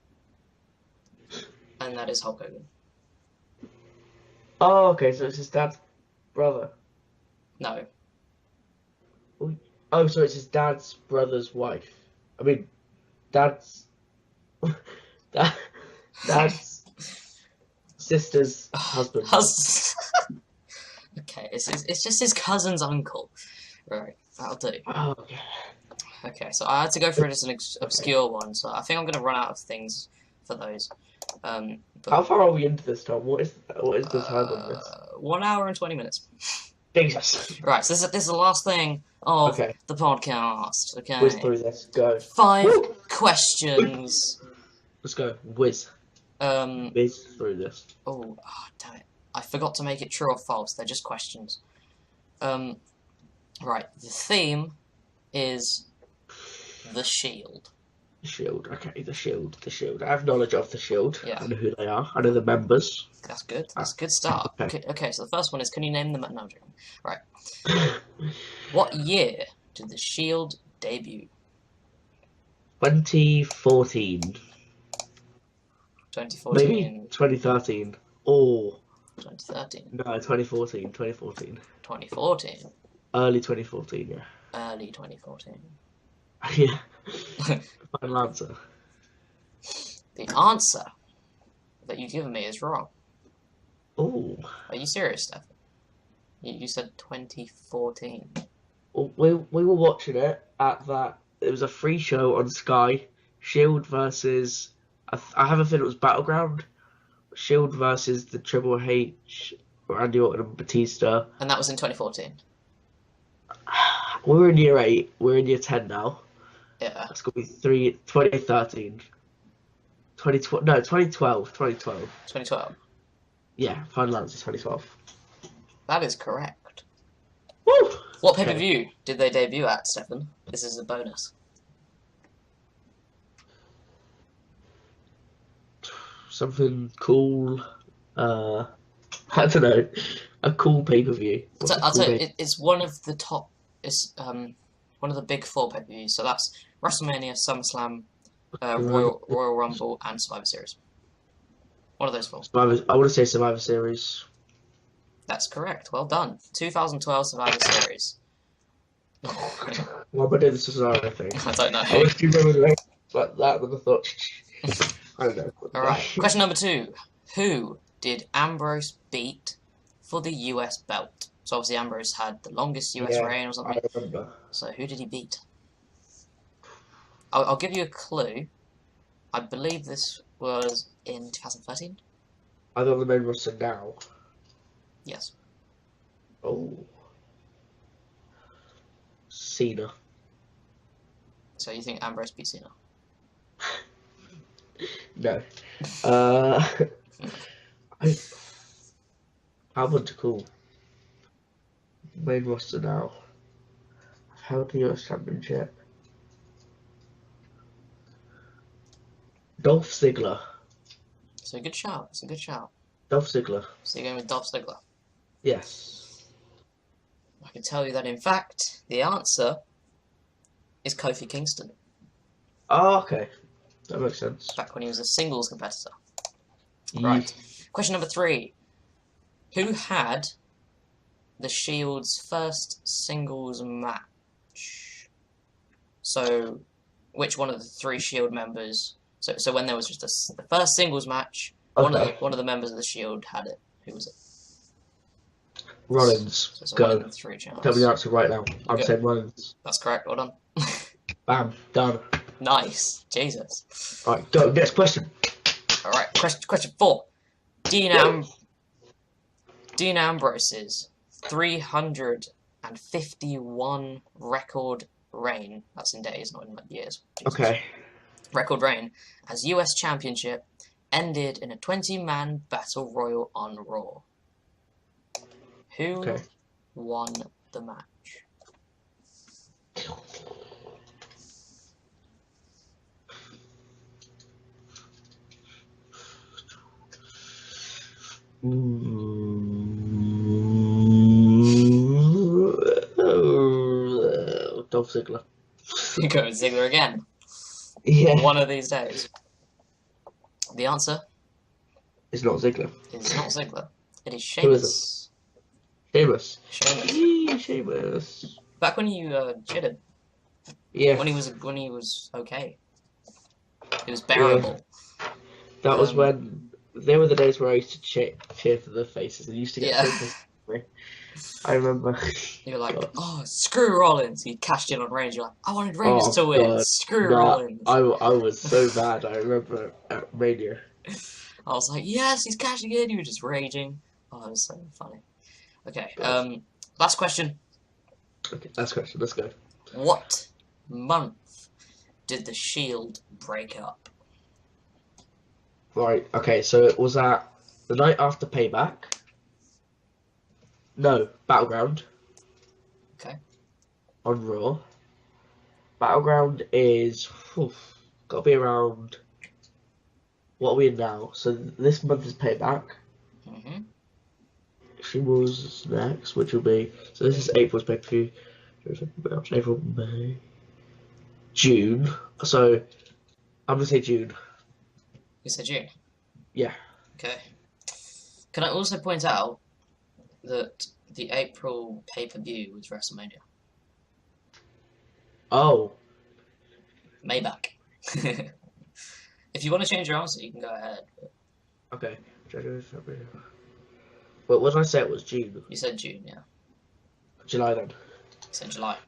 and that is Hulk Hogan. Oh, okay, so it's his dad's brother. No. Oh, so it's his dad's brother's wife. I mean, dad's sister's husband. Okay, it's just his cousin's uncle. Right, that'll do. Oh, okay. Okay, so I had to go for just an obscure one, so I think I'm going to run out of things for those. But, how far are we into this, Tom? What is the time on this? 1 hour and 20 minutes. Jesus. Right, so this is the last thing of Okay. the podcast. Okay. Whiz through this. Go. 5 Woo! questions. Let's go. Whiz. Whiz through this. Oh, damn it. I forgot to make it true or false. They're just questions. Right, the theme is The Shield. The Shield. Okay, the Shield. The Shield. I have knowledge of the Shield. Yeah. I know who they are. I know the members. That's good. That's a good start. Okay. Okay, so the first one is, can you name them? No, I'm joking. Right. What year did The Shield debut? 2014. 2014. Maybe 2013. Or 2013. no, 2014. 2014. 2014. Early 2014. Yeah. Early 2014. Yeah. Final answer. The answer that you've given me is wrong. Oh. Are you serious, Stefan? You said 2014. We were watching it at that. It was a free show on Sky. Shield versus. I have a feeling it was Battleground. Shield versus the Triple H, Randy Orton and Batista. And that was in 2014. We were in year 8. We're in year 10 now. Yeah. It's going to be 2013. 2012. No, 2012. 2012. 2012. Yeah, final answer 2012. That is correct. Woo! What Okay. pay-per-view did they debut at, Stefan? This is a bonus. Something cool. I don't know. A cool pay-per-view. I'll tell you, it's one of the top. It's one of the big 4 pay-per-views. So that's WrestleMania, SummerSlam, Royal Rumble, and Survivor Series. One of those 4. I want to say Survivor Series. That's correct. Well done. 2012 Survivor Series. Why am I doing this Cesaro thing? I don't know. I wish you remembered it like that, and I thought, I don't know. Alright, question number 2. Who did Ambrose beat for the US belt? So obviously Ambrose had the longest US reign or something. I remember. So who did he beat? I'll give you a clue. I believe this was in 2013. I thought the main roster now. Yes. Oh. Cena. So you think Ambrose beat Cena? No. I want to call main roster now. I've held the US Championship. Dolph Ziggler. It's a good shout. It's a good shout. Dolph Ziggler. So you're going with Dolph Ziggler? Yes. I can tell you that, in fact, the answer is Kofi Kingston. Oh, okay. That makes sense. Back when he was a singles competitor. Yeah. Right. Question number 3. Who had the Shield's first singles match? So, which one of the 3 Shield members... So when there was just the first singles match, Okay. one of the members of the Shield had it. Who was it? Rollins. So it's a Go. 1 in 3 chance. Tell me the answer right now. I'm Okay. saying Rollins. That's correct. Well done. Bam. Done. Nice. Jesus. Alright, go. Next question. All right. Question 4. Dean Ambrose's 351 record reign. That's in days, not in years. Jesus. Okay. Record reign as US Championship ended in a 20-man battle royal on Raw. Who won the match? Dolph Ziggler. You're going with Ziggler again. Yeah. One of these days. The answer It's not Ziggler. is not Ziggler. It is Who is Sheamus. Sheamus. Sheamus. Sheamus. Back when you chitted. Yeah. When he was okay. It was bearable. That was when there were the days where I used to cheer for the faces and used to get Yeah. so pissed at me. I remember. You're like, God. oh, screw Rollins. He cashed in on Reigns. You're like, I wanted Reigns Oh, to win. God. Screw Nah, Rollins. I was so bad. I remember at Mania. I was like, yes, he's cashing in. You were just raging. Oh, it was so funny. Okay, God. last question. Okay, last question. Let's go. What month did the Shield break up? Right. Okay. So it was at the night after Payback. No, Battleground. Okay. On Raw. Battleground is got to be around. What are we in now? So this month is Payback. Mm-hmm. She was next, which will be. So this is April's pay-per-view. April, May, June. So I'm gonna say June. You said June. Yeah. Okay. Can I also point out that the April pay-per-view was WrestleMania? Oh. Maybach. If you want to change your answer, you can go ahead. Okay. But what did I say? It was June. You said June, yeah. July then. You said July.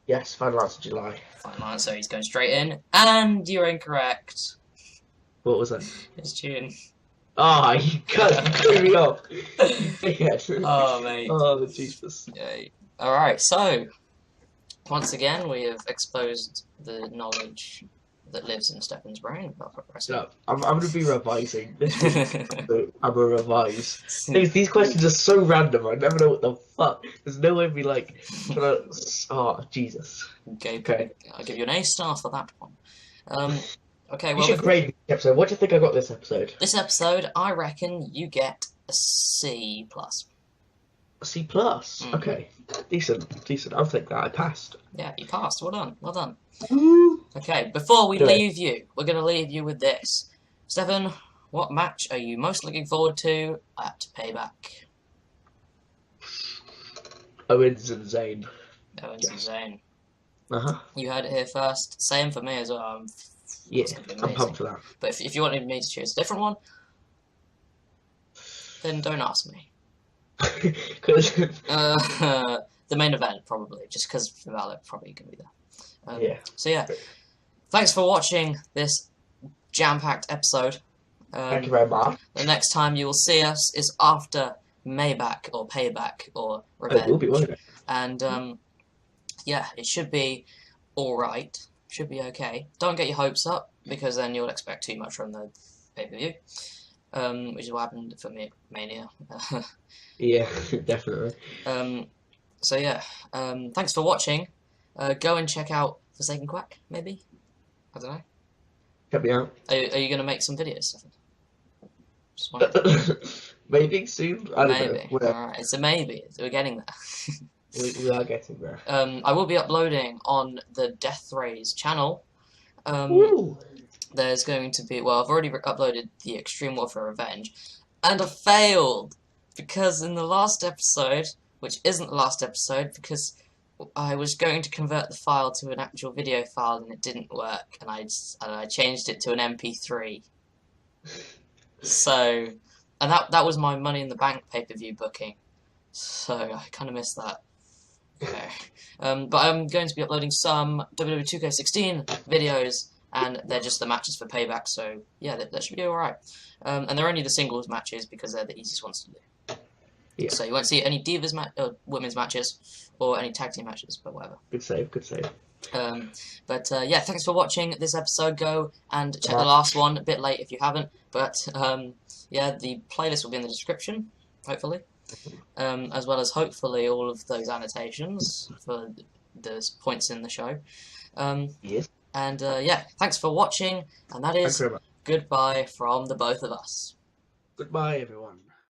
Yes, final answer July. Final answer, he's going straight in. And you're incorrect. What was that? It's June. Oh, you cut me off. Yes. Oh, mate. Oh, Jesus. Yay. Alright, so, once again, we have exposed the knowledge that lives in Stefan's brain about wrestling. No, I'm going to be revising. This week, I'm going to revise. These questions are so random, I never know what the fuck. There's no way to be like, oh, Jesus. Okay. I'll give you an A star for that one. Okay, You well, should grade this episode. What do you think I got this episode? this episode, I reckon you get a C+. C plus. Mm. Okay, decent. I'll take that. I passed. Yeah, you passed. Well done. Woo. Okay, before we Good. leave you, we're going to leave you with this. Stefan, what match are you most looking forward to at Payback? Owens and Zayn. Owens and Zayn. Uh-huh. You heard it here first. Same for me as well. Yeah, It's gonna be I'm amazing. pumped for that. But if you wanted me to choose a different one, then don't ask me. 'Cause The main event, probably, just because Valor probably going to be there. yeah. So yeah, thanks for watching this jam-packed episode. Thank you very much. The next time you will see us is after Maybach or Payback or Revenge. It will be, won't it? And yeah, it should be alright. should be okay. Don't get your hopes up, because then you'll expect too much from the pay-per-view, which is what happened for me at Mania. Yeah, definitely. So yeah, thanks for watching. Go and check out Forsaken Quack, maybe? I don't know. Check me out. Are you going to make some videos, Stefan? Just wondering. Maybe soon. I don't know. Alright, it's a maybe. We're getting there. We are getting there. I will be uploading on the Death Raze channel. There's going to be... Well, I've already uploaded the Extreme Warfare Revenge. And I failed! Because in the last episode, which isn't the last episode, because I was going to convert the file to an actual video file and it didn't work. And I changed it to an MP3. So... And that was my Money in the Bank pay-per-view booking. So I kind of missed that. Okay. But I'm going to be uploading some WWE 2K16 videos, and they're just the matches for Payback, so yeah, that should be alright. And they're only the singles matches because they're the easiest ones to do. Yeah. So you won't see any Divas women's matches, or any tag team matches, but whatever. Good save, good save. Yeah, thanks for watching this episode. Go and check the last one, a bit late if you haven't, but yeah, the playlist will be in the description, hopefully. As well as hopefully all of those annotations for the points in the show. Yes. And yeah, thanks for watching, and that is goodbye from the both of us. Goodbye, everyone.